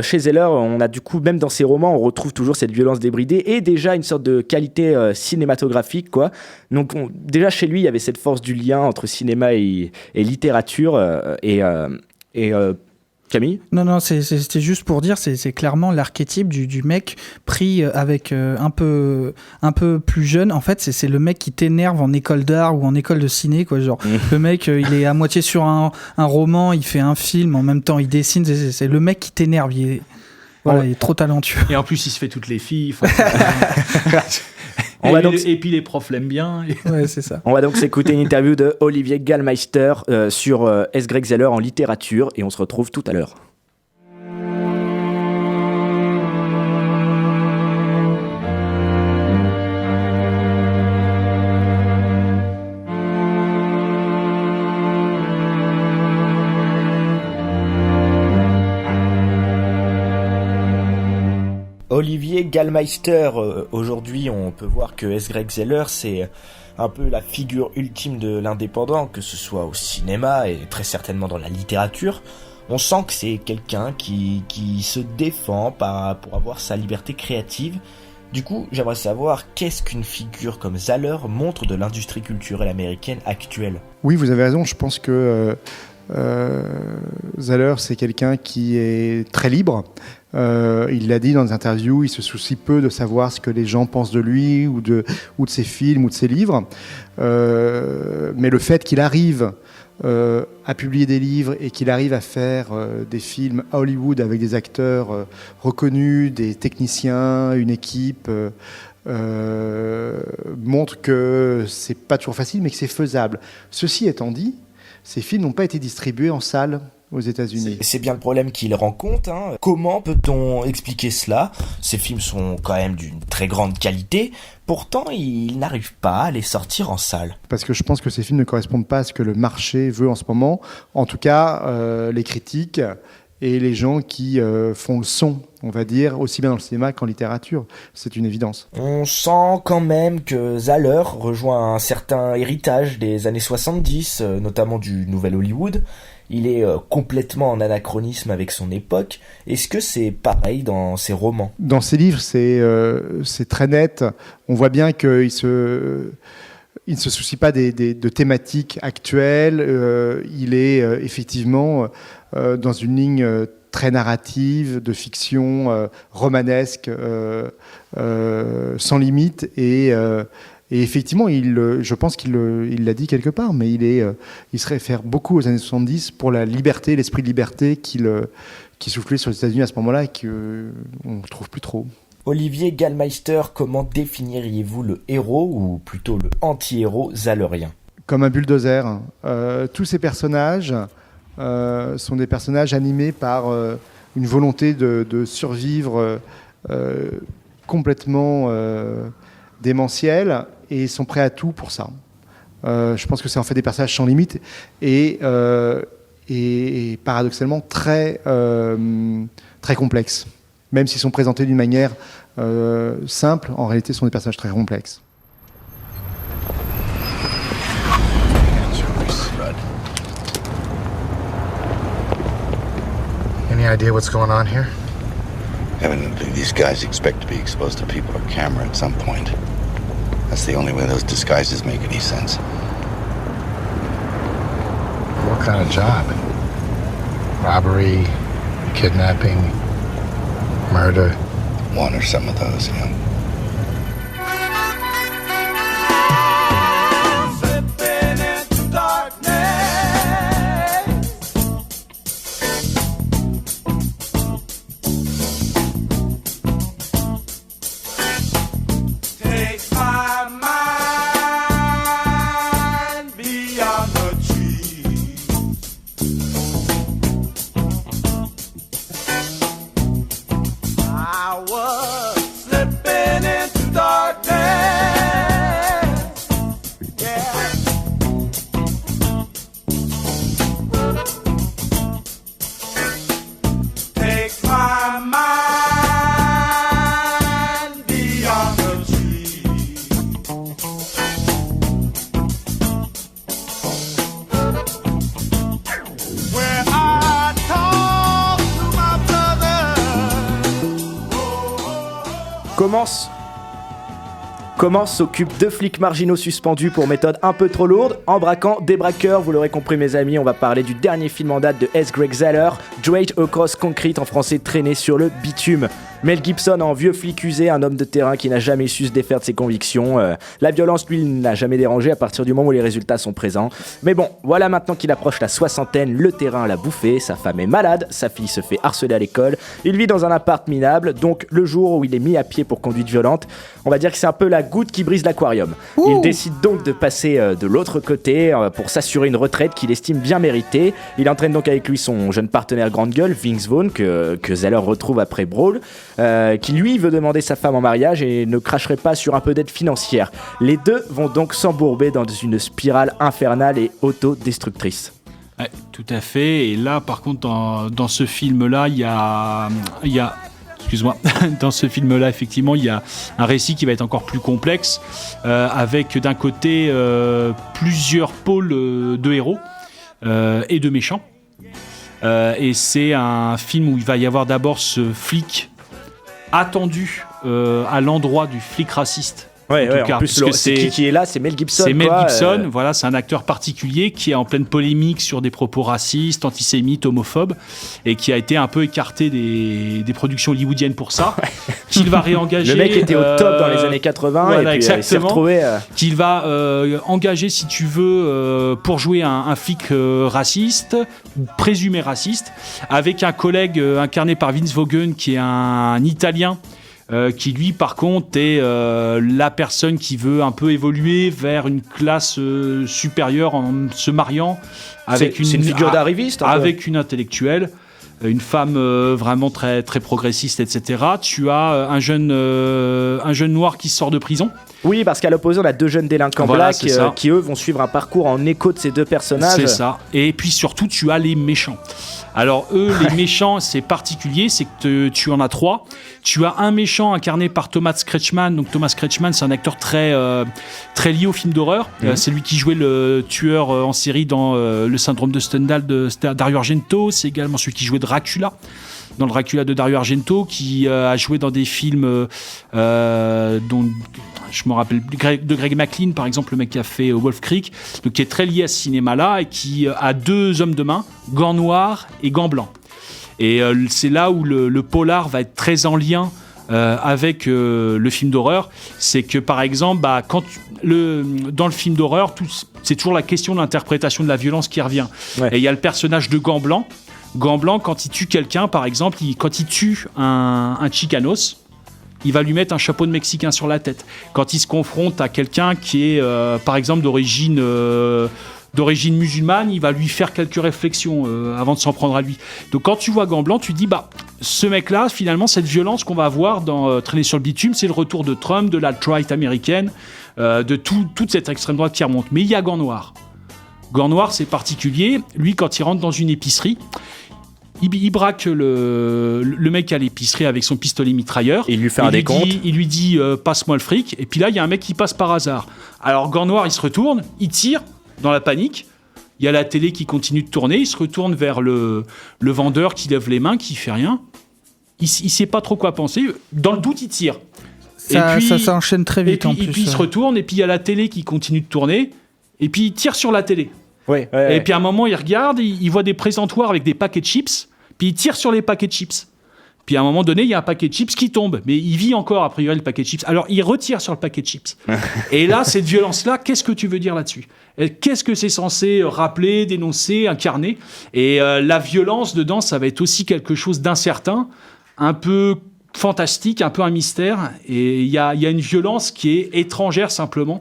chez Zahler, on a du coup, même dans ses romans, on retrouve toujours cette violence débridée et déjà une sorte de qualité cinématographique, quoi. Donc déjà chez lui, il y avait cette force du lien entre cinéma et littérature. Camille ? Non, c'était juste pour dire, c'est clairement l'archétype du mec pris avec un peu plus jeune. En fait, c'est le mec qui t'énerve en école d'art ou en école de ciné, quoi. Genre, le mec, il est à moitié sur un roman, il fait un film, en même temps, il dessine. C'est le mec qui t'énerve. Il est trop talentueux. Et en plus, il se fait toutes les filles. Et puis les profs l'aiment bien. Ouais, c'est ça. On va donc s'écouter une interview de Olivier Gallmeister sur S. Craig Zahler en littérature et on se retrouve tout à l'heure. Olivier Gallmeister, aujourd'hui on peut voir que S. Craig Zahler c'est un peu la figure ultime de l'indépendant, que ce soit au cinéma et très certainement dans la littérature. On sent que c'est quelqu'un qui se défend pour avoir sa liberté créative. Du coup, j'aimerais savoir qu'est-ce qu'une figure comme Zahler montre de l'industrie culturelle américaine actuelle. Oui, vous avez raison, je pense que Zahler c'est quelqu'un qui est très libre. Il l'a dit dans des interviews, il se soucie peu de savoir ce que les gens pensent de lui ou de ses films ou de ses livres. Mais le fait qu'il arrive à publier des livres et qu'il arrive à faire des films à Hollywood avec des acteurs reconnus, des techniciens, une équipe, montre que c'est pas toujours facile mais que c'est faisable. Ceci étant dit, ces films n'ont pas été distribués en salle aux États-Unis. C'est bien le problème qu'il rencontre. Comment peut-on expliquer cela ? Ces films sont quand même d'une très grande qualité, pourtant il n'arrive pas à les sortir en salle. Parce que je pense que ces films ne correspondent pas à ce que le marché veut en ce moment. En tout cas, les critiques et les gens qui font le son, on va dire, aussi bien dans le cinéma qu'en littérature. C'est une évidence. On sent quand même que Zahler rejoint un certain héritage des années 70, notamment du Nouvel Hollywood. Il est complètement en anachronisme avec son époque. Est-ce que c'est pareil dans ses romans ? Dans ses livres, c'est très net. On voit bien qu'il ne se soucie pas de thématiques actuelles. Il est effectivement dans une ligne très narrative, de fiction romanesque, sans limite. Et Et effectivement, je pense qu'il l'a dit quelque part, mais il se réfère beaucoup aux années 70 pour la liberté, l'esprit de liberté qui soufflait sur les États-Unis à ce moment-là et qu'on ne trouve plus trop. Olivier Gallmeister, comment définiriez-vous le héros, ou plutôt le anti-héros zahlerien ? Comme un bulldozer. Tous ces personnages sont des personnages animés par une volonté de survivre complètement démentielle, et sont prêts à tout pour ça. Je pense que c'est en fait des personnages sans limite et paradoxalement très complexes. Même s'ils sont présentés d'une manière simple, en réalité, ce sont des personnages très complexes. Any idea what's going on here? Evidently, these guys expect to be exposed to people on camera at some point. That's the only way those disguises make any sense. What kind of job? Robbery, kidnapping, murder? One or some of those, yeah. Comment s'occupent deux flics marginaux suspendus pour méthode un peu trop lourde en braquant des braqueurs. Vous l'aurez compris, mes amis, on va parler du dernier film en date de S. Greg Zahler, Draped Across Concrete, en français traîné sur le bitume. Mel Gibson en vieux flic usé, un homme de terrain qui n'a jamais su se défaire de ses convictions. La violence, lui, n'a jamais dérangé à partir du moment où les résultats sont présents. Mais bon, voilà, maintenant qu'il approche la soixantaine, le terrain l'a bouffé, sa femme est malade, sa fille se fait harceler à l'école, il vit dans un appart minable, donc le jour où il est mis à pied pour conduite violente, on va dire que c'est un peu la goutte qui brise l'aquarium. Ouh. Il décide donc de passer de l'autre côté pour s'assurer une retraite qu'il estime bien méritée. Il entraîne donc avec lui son jeune partenaire grande gueule, Vince Vaughn, que Zahler retrouve après Brawl, qui lui veut demander sa femme en mariage et ne cracherait pas sur un peu d'aide financière. Les deux vont donc s'embourber dans une spirale infernale et autodestructrice. Ouais, tout à fait. Et là, par contre, dans ce film-là, il y a excuse-moi, dans ce film-là, effectivement, il y a un récit qui va être encore plus complexe, avec d'un côté plusieurs pôles de héros et de méchants. Et c'est un film où il va y avoir d'abord ce flic attendu à l'endroit du flic raciste. Ouais, en plus, qui est là, c'est Mel Gibson. C'est Mel Gibson, voilà, c'est un acteur particulier qui est en pleine polémique sur des propos racistes, antisémites, homophobes, et qui a été un peu écarté des productions hollywoodiennes pour ça, qu'il va réengager. Le mec était au top dans les années 80, voilà, et puis il s'est retrouvé... Qu'il va engager, si tu veux, pour jouer un flic raciste, ou présumé raciste, avec un collègue incarné par Vince Vaughn, qui est un Italien, qui lui par contre est la personne qui veut un peu évoluer vers une classe supérieure en se mariant avec c'est une figure d'arriviste avec une intellectuelle, une femme vraiment très très progressiste, etc. Tu as un jeune noir qui sort de prison. Oui, parce qu'à l'opposé, on a deux jeunes délinquants blacks qui eux vont suivre un parcours en écho de ces deux personnages. C'est ça. Et puis surtout, tu as les méchants. Alors eux, les méchants, c'est particulier, c'est que tu en as trois. Tu as un méchant incarné par Thomas Kretschmann. Donc Thomas Kretschmann, c'est un acteur très lié au film d'horreur. C'est lui qui jouait le tueur en série dans le syndrome de Stendhal de Dario Argento. C'est également celui qui jouait Dracula. Dans le Dracula de Dario Argento, qui a joué dans des films dont je me rappelle de Greg McLean, par exemple, le mec qui a fait Wolf Creek, donc qui est très lié à ce cinéma-là et qui a deux hommes de main, gants noirs et gants blancs. Et c'est là où le polar va être très en lien avec le film d'horreur, c'est que par exemple, dans le film d'horreur, c'est toujours la question de l'interprétation de la violence qui revient. Ouais. Et il y a le personnage de Gant Blanc. Gant Blanc, quand il tue quelqu'un, par exemple, quand il tue un Chicanos, il va lui mettre un chapeau de Mexicain sur la tête. Quand il se confronte à quelqu'un qui est, par exemple, d'origine musulmane, il va lui faire quelques réflexions avant de s'en prendre à lui. Donc quand tu vois Gant Blanc, tu dis, ce mec-là, finalement, cette violence qu'on va avoir dans Traîner sur le bitume, c'est le retour de Trump, de l'alt-right américaine, de toute cette extrême droite qui remonte. Mais il y a Gant Noir. Gant Noir, c'est particulier. Lui, quand il rentre dans une épicerie, il braque le mec à l'épicerie avec son pistolet mitrailleur. Et il lui fait un décompte. Il lui dit passe-moi le fric. Et puis là, il y a un mec qui passe par hasard. Alors Gant Noir, il se retourne, il tire dans la panique. Il y a la télé qui continue de tourner. Il se retourne vers le vendeur qui lève les mains, qui fait rien. Il sait pas trop quoi penser. Dans le doute, il tire. Ça enchaîne très vite en plus. Et puis il se retourne. Et puis il y a la télé qui continue de tourner. Et puis il tire sur la télé. Ouais, et puis à un moment, il regarde, il voit des présentoirs avec des paquets de chips, puis il tire sur les paquets de chips. Puis à un moment donné, il y a un paquet de chips qui tombe, mais il vit encore a priori le paquet de chips. Alors il retire sur le paquet de chips. Et là, cette violence-là, qu'est-ce que tu veux dire là-dessus ? Qu'est-ce que c'est censé rappeler, dénoncer, incarner ? Et la violence dedans, ça va être aussi quelque chose d'incertain, un peu fantastique, un peu un mystère, et il y a une violence qui est étrangère simplement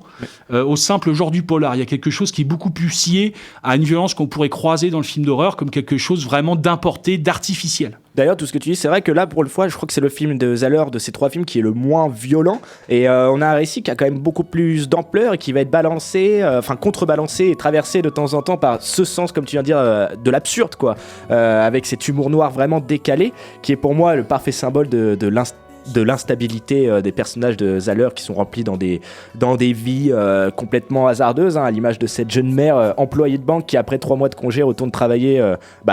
au simple genre du polar. Il y a quelque chose qui est beaucoup plus lié à une violence qu'on pourrait croiser dans le film d'horreur comme quelque chose vraiment d'importé, d'artificiel. D'ailleurs, tout ce que tu dis, c'est vrai que là, pour le fois, je crois que c'est le film de Zahler, de ces 3 films, qui est le moins violent. Et on a un récit qui a quand même beaucoup plus d'ampleur et qui va être balancé, contrebalancé et traversé de temps en temps par ce sens, comme tu viens de dire, de l'absurde, quoi. Avec cet humour noir vraiment décalé, qui est pour moi le parfait symbole de l'instabilité des personnages de Zahler qui sont remplis dans des vies complètement hasardeuses, à l'image de cette jeune mère employée de banque qui après 3 mois de congé retourne travailler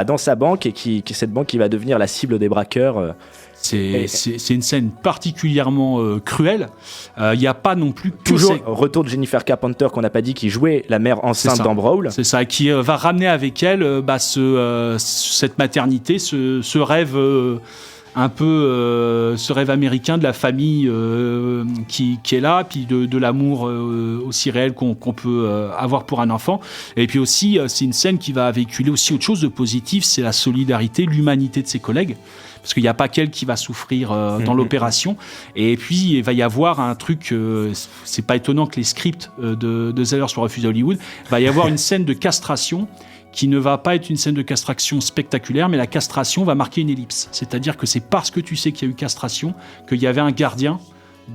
dans sa banque et qui cette banque qui va devenir la cible des braqueurs. C'est une scène particulièrement cruelle. Il n'y a pas non plus que toujours retour de Jennifer Carpenter qu'on n'a pas dit, qui jouait la mère enceinte dans Brawl. C'est ça, qui va ramener avec elle cette maternité, ce rêve un peu ce rêve américain de la famille qui est là, puis de l'amour aussi réel qu'on peut avoir pour un enfant. Et puis aussi, c'est une scène qui va véhiculer aussi autre chose de positif, c'est la solidarité, l'humanité de ses collègues. Parce qu'il n'y a pas qu'elle qui va souffrir dans l'opération. Et puis, il va y avoir un truc, c'est pas étonnant que les scripts de Zahler soient refusés à Hollywood, il va y avoir une scène de castration qui ne va pas être une scène de castration spectaculaire, mais la castration va marquer une ellipse. C'est-à-dire que c'est parce que tu sais qu'il y a eu castration qu'il y avait un gardien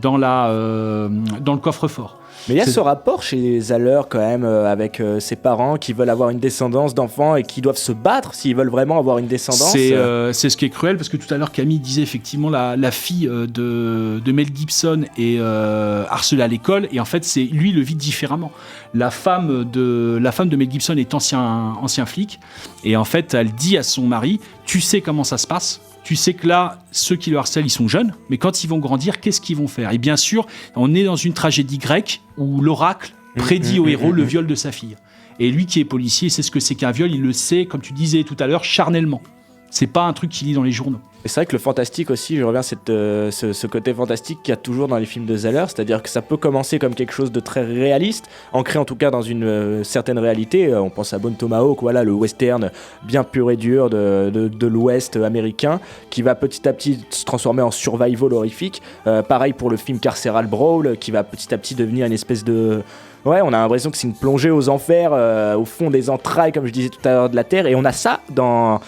dans le coffre-fort. Mais il y a ce rapport chez Zahler quand même avec ses parents qui veulent avoir une descendance d'enfants et qui doivent se battre s'ils veulent vraiment avoir une descendance. C'est ce qui est cruel, parce que tout à l'heure Camille disait effectivement la fille de Mel Gibson est harcelée à l'école, et en fait c'est lui le vit différemment. La femme de Mel Gibson est ancien flic, et en fait elle dit à son mari, tu sais comment ça se passe. Tu sais que là, ceux qui le harcèlent, ils sont jeunes, mais quand ils vont grandir, qu'est-ce qu'ils vont faire ? Et bien sûr, on est dans une tragédie grecque où l'oracle prédit au héros le viol de sa fille. Et lui qui est policier, sait ce que c'est qu'un viol, il le sait, comme tu disais tout à l'heure, charnellement. C'est pas un truc qu'il lit dans les journaux. Et c'est vrai que le fantastique aussi, je reviens à ce côté fantastique qu'il y a toujours dans les films de Zahler, c'est-à-dire que ça peut commencer comme quelque chose de très réaliste, ancré en tout cas dans une certaine réalité. On pense à Bone Tomahawk, voilà, le western bien pur et dur de l'Ouest américain, qui va petit à petit se transformer en survival horrifique. Pareil pour le film Carceral Brawl, qui va petit à petit devenir une espèce de... Ouais, on a l'impression que c'est une plongée aux enfers, au fond des entrailles, comme je disais tout à l'heure, de la Terre. Et on a ça dans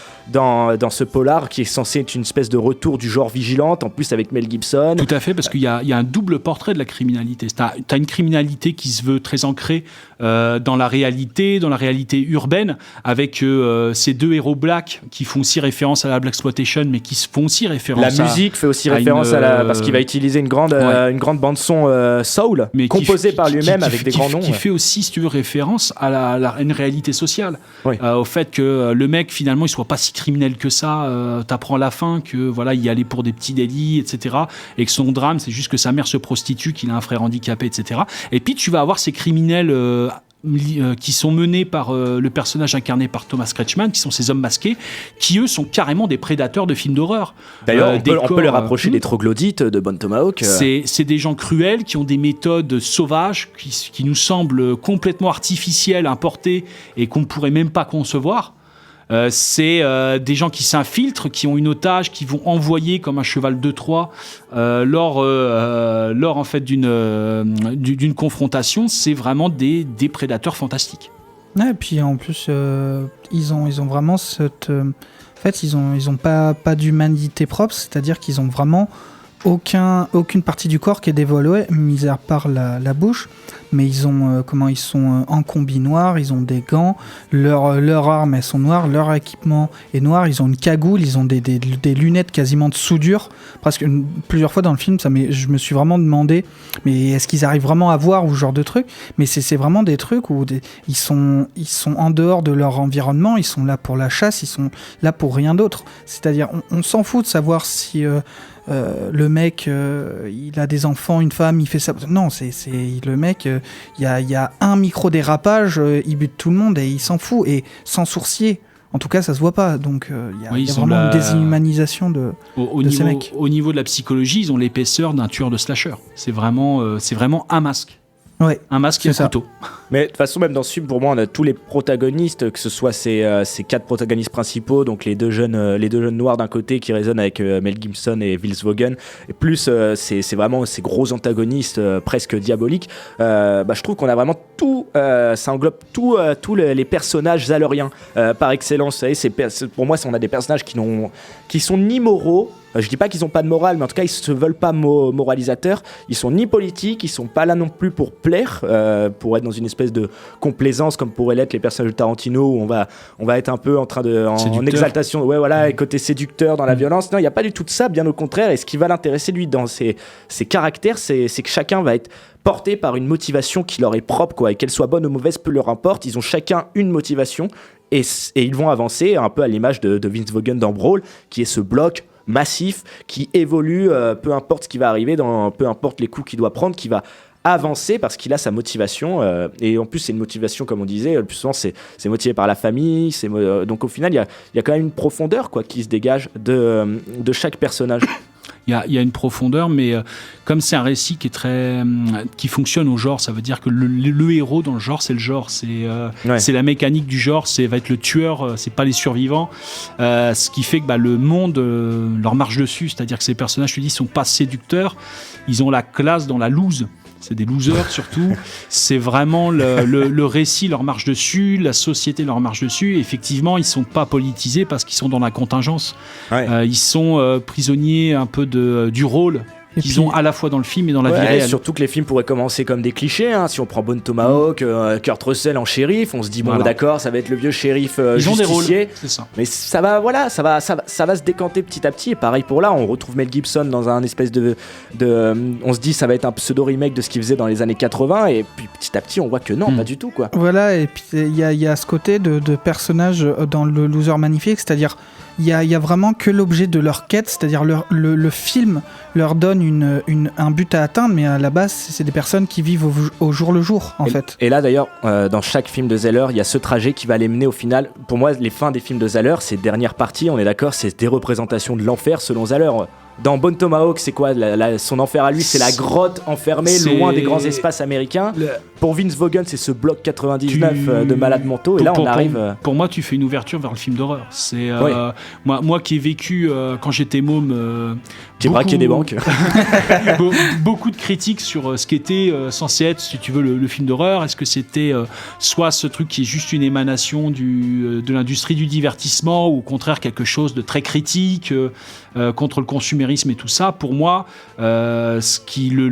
ce polar qui est censé être une espèce de retour du genre Vigilante, en plus avec Mel Gibson. Tout à fait, parce qu'il y a un double portrait de la criminalité. T'as une criminalité qui se veut très ancrée dans la réalité urbaine, avec ces 2 héros blacks qui font aussi référence à la blaxploitation, mais qui font aussi référence la musique fait aussi référence parce qu'il va utiliser une grande bande son soul, mais composée par lui-même avec des grands noms. Qui fait aussi, si tu veux, référence à une réalité sociale. Oui. Au fait que le mec, finalement, il soit pas si criminel que ça. T'apprends à la fin que voilà, il y allait pour des petits délits, etc. Et que son drame, c'est juste que sa mère se prostitue, qu'il a un frère handicapé, etc. Et puis tu vas avoir ces criminels qui sont menés par le personnage incarné par Thomas Kretschmann, qui sont ces hommes masqués, qui eux sont carrément des prédateurs de films d'horreur. D'ailleurs, on peut les rapprocher des troglodytes de Bon Tomahawk. C'est des gens cruels qui ont des méthodes sauvages qui nous semblent complètement artificielles, importées et qu'on ne pourrait même pas concevoir. C'est des gens qui s'infiltrent, qui ont une otage, qui vont envoyer comme un cheval de Troie lors en fait d'une confrontation. C'est vraiment des prédateurs fantastiques. Ouais, et puis en plus, ils ont vraiment cette. En fait, ils ont pas d'humanité propre, c'est-à-dire qu'ils ont vraiment aucune partie du corps qui est dévoilée, mis à part la bouche. Mais ils ont ils sont en combi noir, ils ont des gants, leurs armes elles sont noires, leur équipement est noir, ils ont une cagoule, ils ont des lunettes quasiment de soudure. Presque plusieurs fois dans le film, je me suis vraiment demandé, mais est-ce qu'ils arrivent vraiment à voir ou ce genre de trucs? Mais c'est vraiment des trucs où ils sont en dehors de leur environnement, ils sont là pour la chasse, ils sont là pour rien d'autre. C'est-à-dire, on s'en fout de savoir si le mec il a des enfants, une femme, il fait ça. Non, c'est le mec. Il y a un micro-dérapage, il bute tout le monde et il s'en fout, et sans sourcier. En tout cas, ça se voit pas. Donc, il y a vraiment une déshumanisation de ces mecs. Au niveau de la psychologie, ils ont l'épaisseur d'un tueur de slasher. C'est vraiment un masque. Ouais, un masque et un couteau. Mais de toute façon, même dans ce film, pour moi, on a tous les protagonistes, que ce soit ces 4 protagonistes principaux, donc les deux jeunes noirs d'un côté qui résonnent avec Mel Gibson et Vince Vaughn, et plus c'est vraiment ces gros antagonistes presque diaboliques. Je trouve qu'on a vraiment tout, ça englobe tous les personnages zaloriens par excellence. Vous savez, pour moi, on a des personnages qui sont ni moraux. Je dis pas qu'ils ont pas de morale, mais en tout cas ils se veulent pas moralisateurs. Ils sont ni politiques, ils sont pas là non plus pour plaire, pour être dans une espèce de complaisance comme pourraient l'être les personnages de Tarantino, où on va être un peu en exaltation, ouais voilà, et côté séducteur dans la violence. Non, il y a pas du tout de ça, bien au contraire. Et ce qui va l'intéresser lui dans ses caractères, c'est que chacun va être porté par une motivation qui leur est propre, quoi, et qu'elle soit bonne ou mauvaise, peu leur importe. Ils ont chacun une motivation et ils vont avancer un peu à l'image de Vince Vaughn dans Brawl, qui est ce bloc massif qui évolue, peu importe ce qui va arriver, peu importe les coups qu'il doit prendre, qui va avancer parce qu'il a sa motivation, et en plus c'est une motivation, comme on disait, le plus souvent c'est motivé par la famille, donc au final il y a quand même une profondeur, quoi, qui se dégage de chaque personnage. Il y a une profondeur, mais comme c'est un récit qui fonctionne au genre, ça veut dire que le héros dans le genre, c'est le genre, c'est la mécanique du genre, va être le tueur, c'est pas les survivants, ce qui fait que le monde leur marche dessus, c'est-à-dire que ces personnages, je te dis, sont pas séducteurs, ils ont la classe dans la loose. C'est des losers surtout. C'est vraiment le récit leur marche dessus, la société leur marche dessus. Et effectivement, ils sont pas politisés parce qu'ils sont dans la contingence. Ouais. Ils sont prisonniers un peu du rôle qu'ils ont à la fois dans le film et dans la vie réelle. Surtout que les films pourraient commencer comme des clichés. Si on prend Bon Tomahawk, Kurt Russell en shérif, on se dit d'accord, ça va être le vieux shérif ils ont des rôles, c'est ça. Mais ça va se décanter petit à petit. Et pareil pour là, on retrouve Mel Gibson dans un espèce de on se dit ça va être un pseudo remake de ce qu'il faisait dans les années 80, et puis petit à petit on voit que non, pas du tout, quoi. Voilà, et puis il y a ce côté de personnages dans le Loser Magnifique, c'est-à-dire il y a vraiment que l'objet de leur quête, c'est-à-dire le film leur donne un but à atteindre, mais à la base c'est des personnes qui vivent au jour le jour, en fait. Et là d'ailleurs, dans chaque film de Zeller, il y a ce trajet qui va les mener au final. Pour moi, les fins des films de Zeller, ces dernières parties, on est d'accord, c'est des représentations de l'enfer selon Zeller. Dans Bon Tomahawk, c'est quoi son enfer à lui? C'est la grotte enfermée, loin des grands espaces américains. Pour Vince Vaughn, c'est ce bloc 99 de malades mentaux. Et là, on arrive. Pour moi, tu fais une ouverture vers le film d'horreur. C'est moi qui ai vécu quand j'étais môme. J'ai braqué des banques. Beaucoup de critiques sur ce qu'était censé être, si tu veux, le film d'horreur. Est-ce que c'était soit ce truc qui est juste une émanation de l'industrie du divertissement, ou au contraire quelque chose de très critique contre le consumérisme et tout ça? Pour moi, le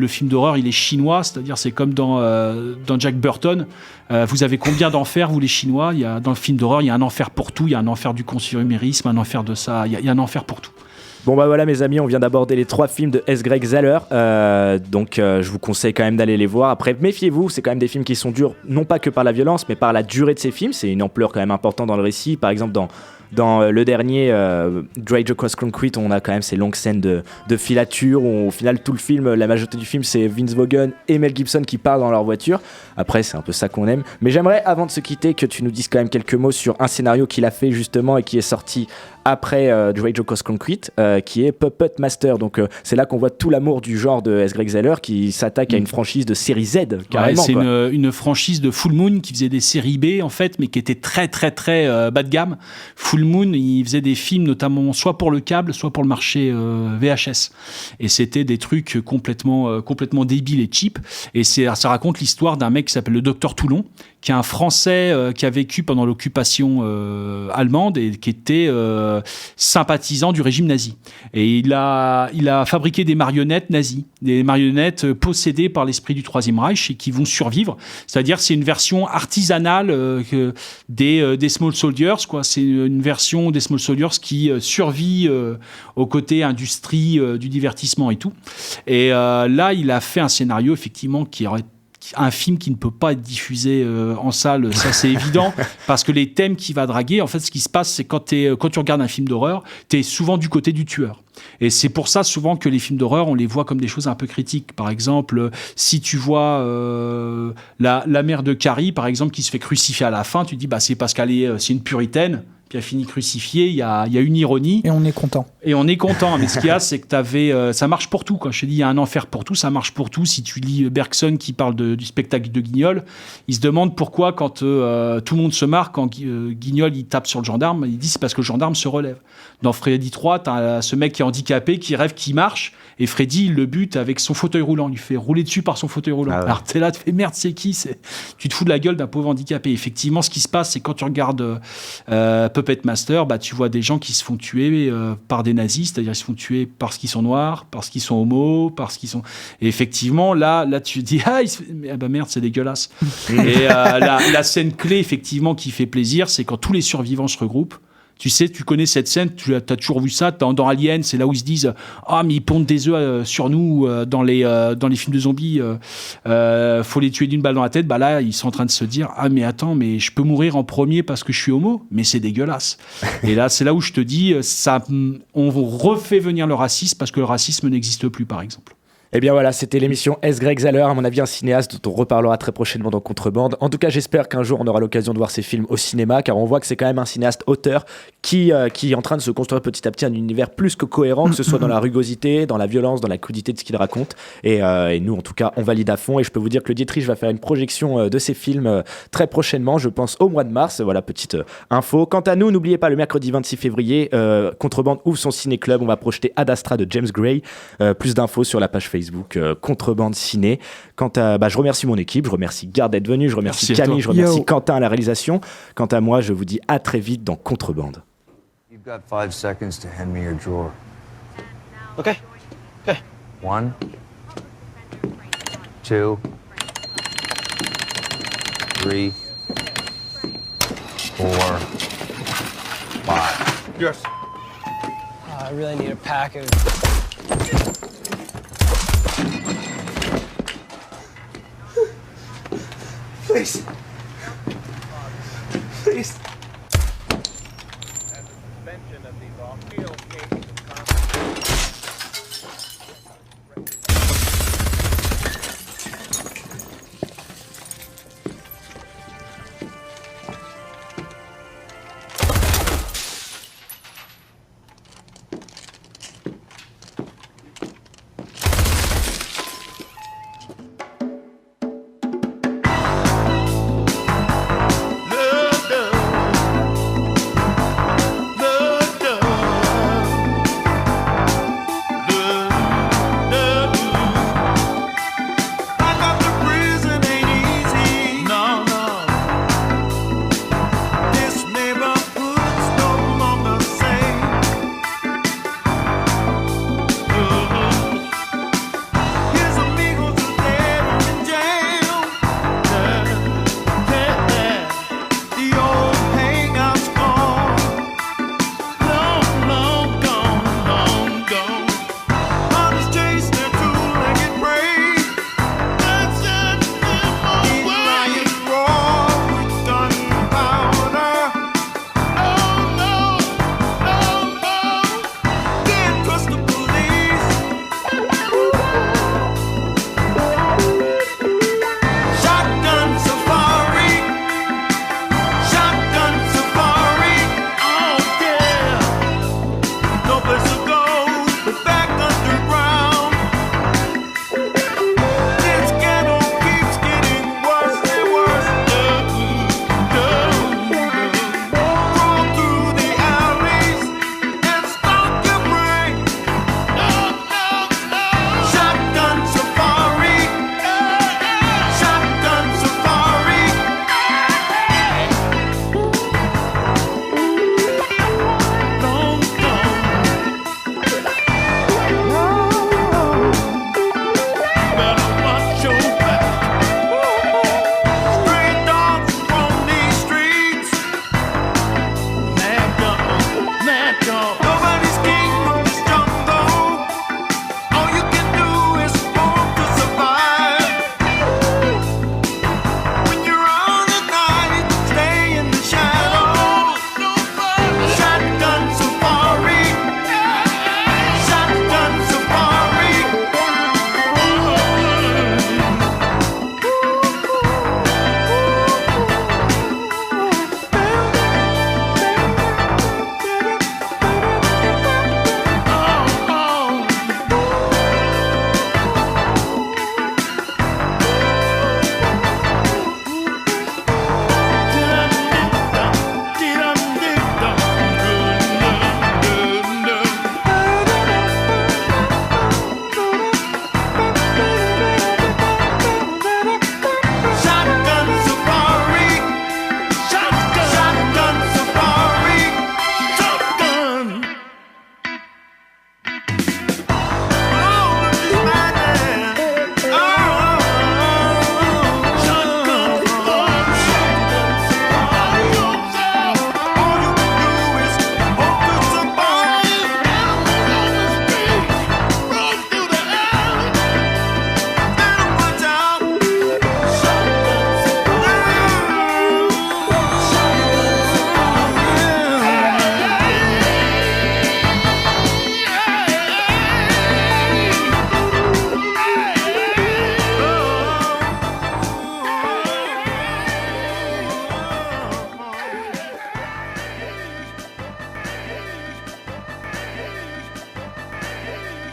film d'horreur, il est chinois, c'est-à-dire c'est comme dans Jack Burton. Vous avez combien d'enfers, vous les Chinois? Dans le film d'horreur, il y a un enfer pour tout. Il y a un enfer du consumérisme, un enfer de ça. Il y a un enfer pour tout. Bon voilà mes amis, on vient d'aborder les 3 films de S. Greg Zeller, donc je vous conseille quand même d'aller les voir. Après, méfiez-vous, c'est quand même des films qui sont durs, non pas que par la violence, mais par la durée de ces films. C'est une ampleur quand même importante dans le récit. Par exemple, Dans le dernier, Rage Across Concrete, on a quand même ces longues scènes de filature où au final tout le film, la majorité du film, c'est Vince Vaughn et Mel Gibson qui parlent dans leur voiture. Après, c'est un peu ça qu'on aime. Mais j'aimerais, avant de se quitter, que tu nous dises quand même quelques mots sur un scénario qu'il a fait justement et qui est sorti après Rage Across Concrete, qui est Puppet Master. Donc c'est là qu'on voit tout l'amour du genre de S. Greg Zeller qui s'attaque à une franchise de série Z, carrément. Ouais, c'est une franchise de Full Moon qui faisait des séries B en fait, mais qui était très très très bas de gamme. Full Moon, il faisait des films notamment soit pour le câble, soit pour le marché VHS. Et c'était des trucs complètement débiles et cheap. Et ça raconte l'histoire d'un mec qui s'appelle le Docteur Toulon, qui est un Français qui a vécu pendant l'occupation allemande et qui était sympathisant du régime nazi. Et il a fabriqué des marionnettes nazies, des marionnettes possédées par l'esprit du Troisième Reich et qui vont survivre. C'est-à-dire c'est une version artisanale des Small Soldiers, quoi. C'est une version des Small Soldiers qui survit au côté industrie du divertissement et tout. Et là, il a fait un scénario effectivement qui aurait un film qui ne peut pas être diffusé en salle, ça c'est évident, parce que les thèmes qu'il va draguer, en fait ce qui se passe c'est quand tu regardes un film d'horreur, tu es souvent du côté du tueur. Et c'est pour ça souvent que les films d'horreur on les voit comme des choses un peu critiques. Par exemple, si tu vois la mère de Carrie par exemple qui se fait crucifier à la fin, tu te dis bah c'est parce qu'elle c'est une puritaine, puis elle finit crucifiée, il y a une ironie. Et on est content. Mais ce qu'il y a, c'est que ça marche pour tout. Quand je te dis, il y a un enfer pour tout, ça marche pour tout. Si tu lis Bergson qui parle du spectacle de Guignol, il se demande pourquoi, quand tout le monde se marre, quand Guignol il tape sur le gendarme, il dit c'est parce que le gendarme se relève. Dans Freddy 3, t'as ce mec qui est handicapé, qui rêve qu'il marche, et Freddy, il le bute avec son fauteuil roulant. Il lui fait rouler dessus par son fauteuil roulant. Ah ouais. Alors t'es là, tu fais merde, c'est qui ? Tu te fous de la gueule d'un pauvre handicapé. Effectivement, ce qui se passe, c'est quand tu regardes Puppet Master, bah, tu vois des gens qui se font tuer par des nazis, c'est-à-dire ils se font tuer parce qu'ils sont noirs, parce qu'ils sont homos, parce qu'ils sont... Et effectivement, là tu te dis, merde, c'est dégueulasse. Et la scène clé, effectivement, qui fait plaisir, c'est quand tous les survivants se regroupent. Tu sais, tu connais cette scène, tu as toujours vu ça dans Alien, c'est là où ils se disent mais ils pondent des œufs sur nous dans les films de zombies, faut les tuer d'une balle dans la tête. Bah là, ils sont en train de se dire mais attends, mais je peux mourir en premier parce que je suis homo, mais c'est dégueulasse. Et là, c'est là où je te dis on refait venir le racisme parce que le racisme n'existe plus, par exemple. Eh bien voilà, c'était l'émission S. Greg Zeller, à mon avis un cinéaste dont on reparlera très prochainement dans Contrebande. En tout cas, j'espère qu'un jour on aura l'occasion de voir ses films au cinéma, car on voit que c'est quand même un cinéaste auteur qui est en train de se construire petit à petit un univers plus que cohérent, que ce soit dans la rugosité, dans la violence, dans la crudité de ce qu'il raconte. Et nous, en tout cas, on valide à fond. Et je peux vous dire que le Dietrich va faire une projection de ses films très prochainement, je pense au mois de mars. Voilà, petite info. Quant à nous, n'oubliez pas, le mercredi 26 février, Contrebande ouvre son ciné-club. On va projeter Ad Astra de James Gray. Plus d'infos sur la page Facebook Contrebande Ciné. Quant à, je remercie mon équipe, je remercie Gard d'être venu, je remercie Camille, je remercie Quentin à la réalisation. Quant à moi, je vous dis à très vite dans Contrebande. You've got 5 seconds to hand me your drawer. Okay. 1, 2, 3, 4, 5. Yes. I really need a pack of... Please. Please. And the suspension of these off-field cases of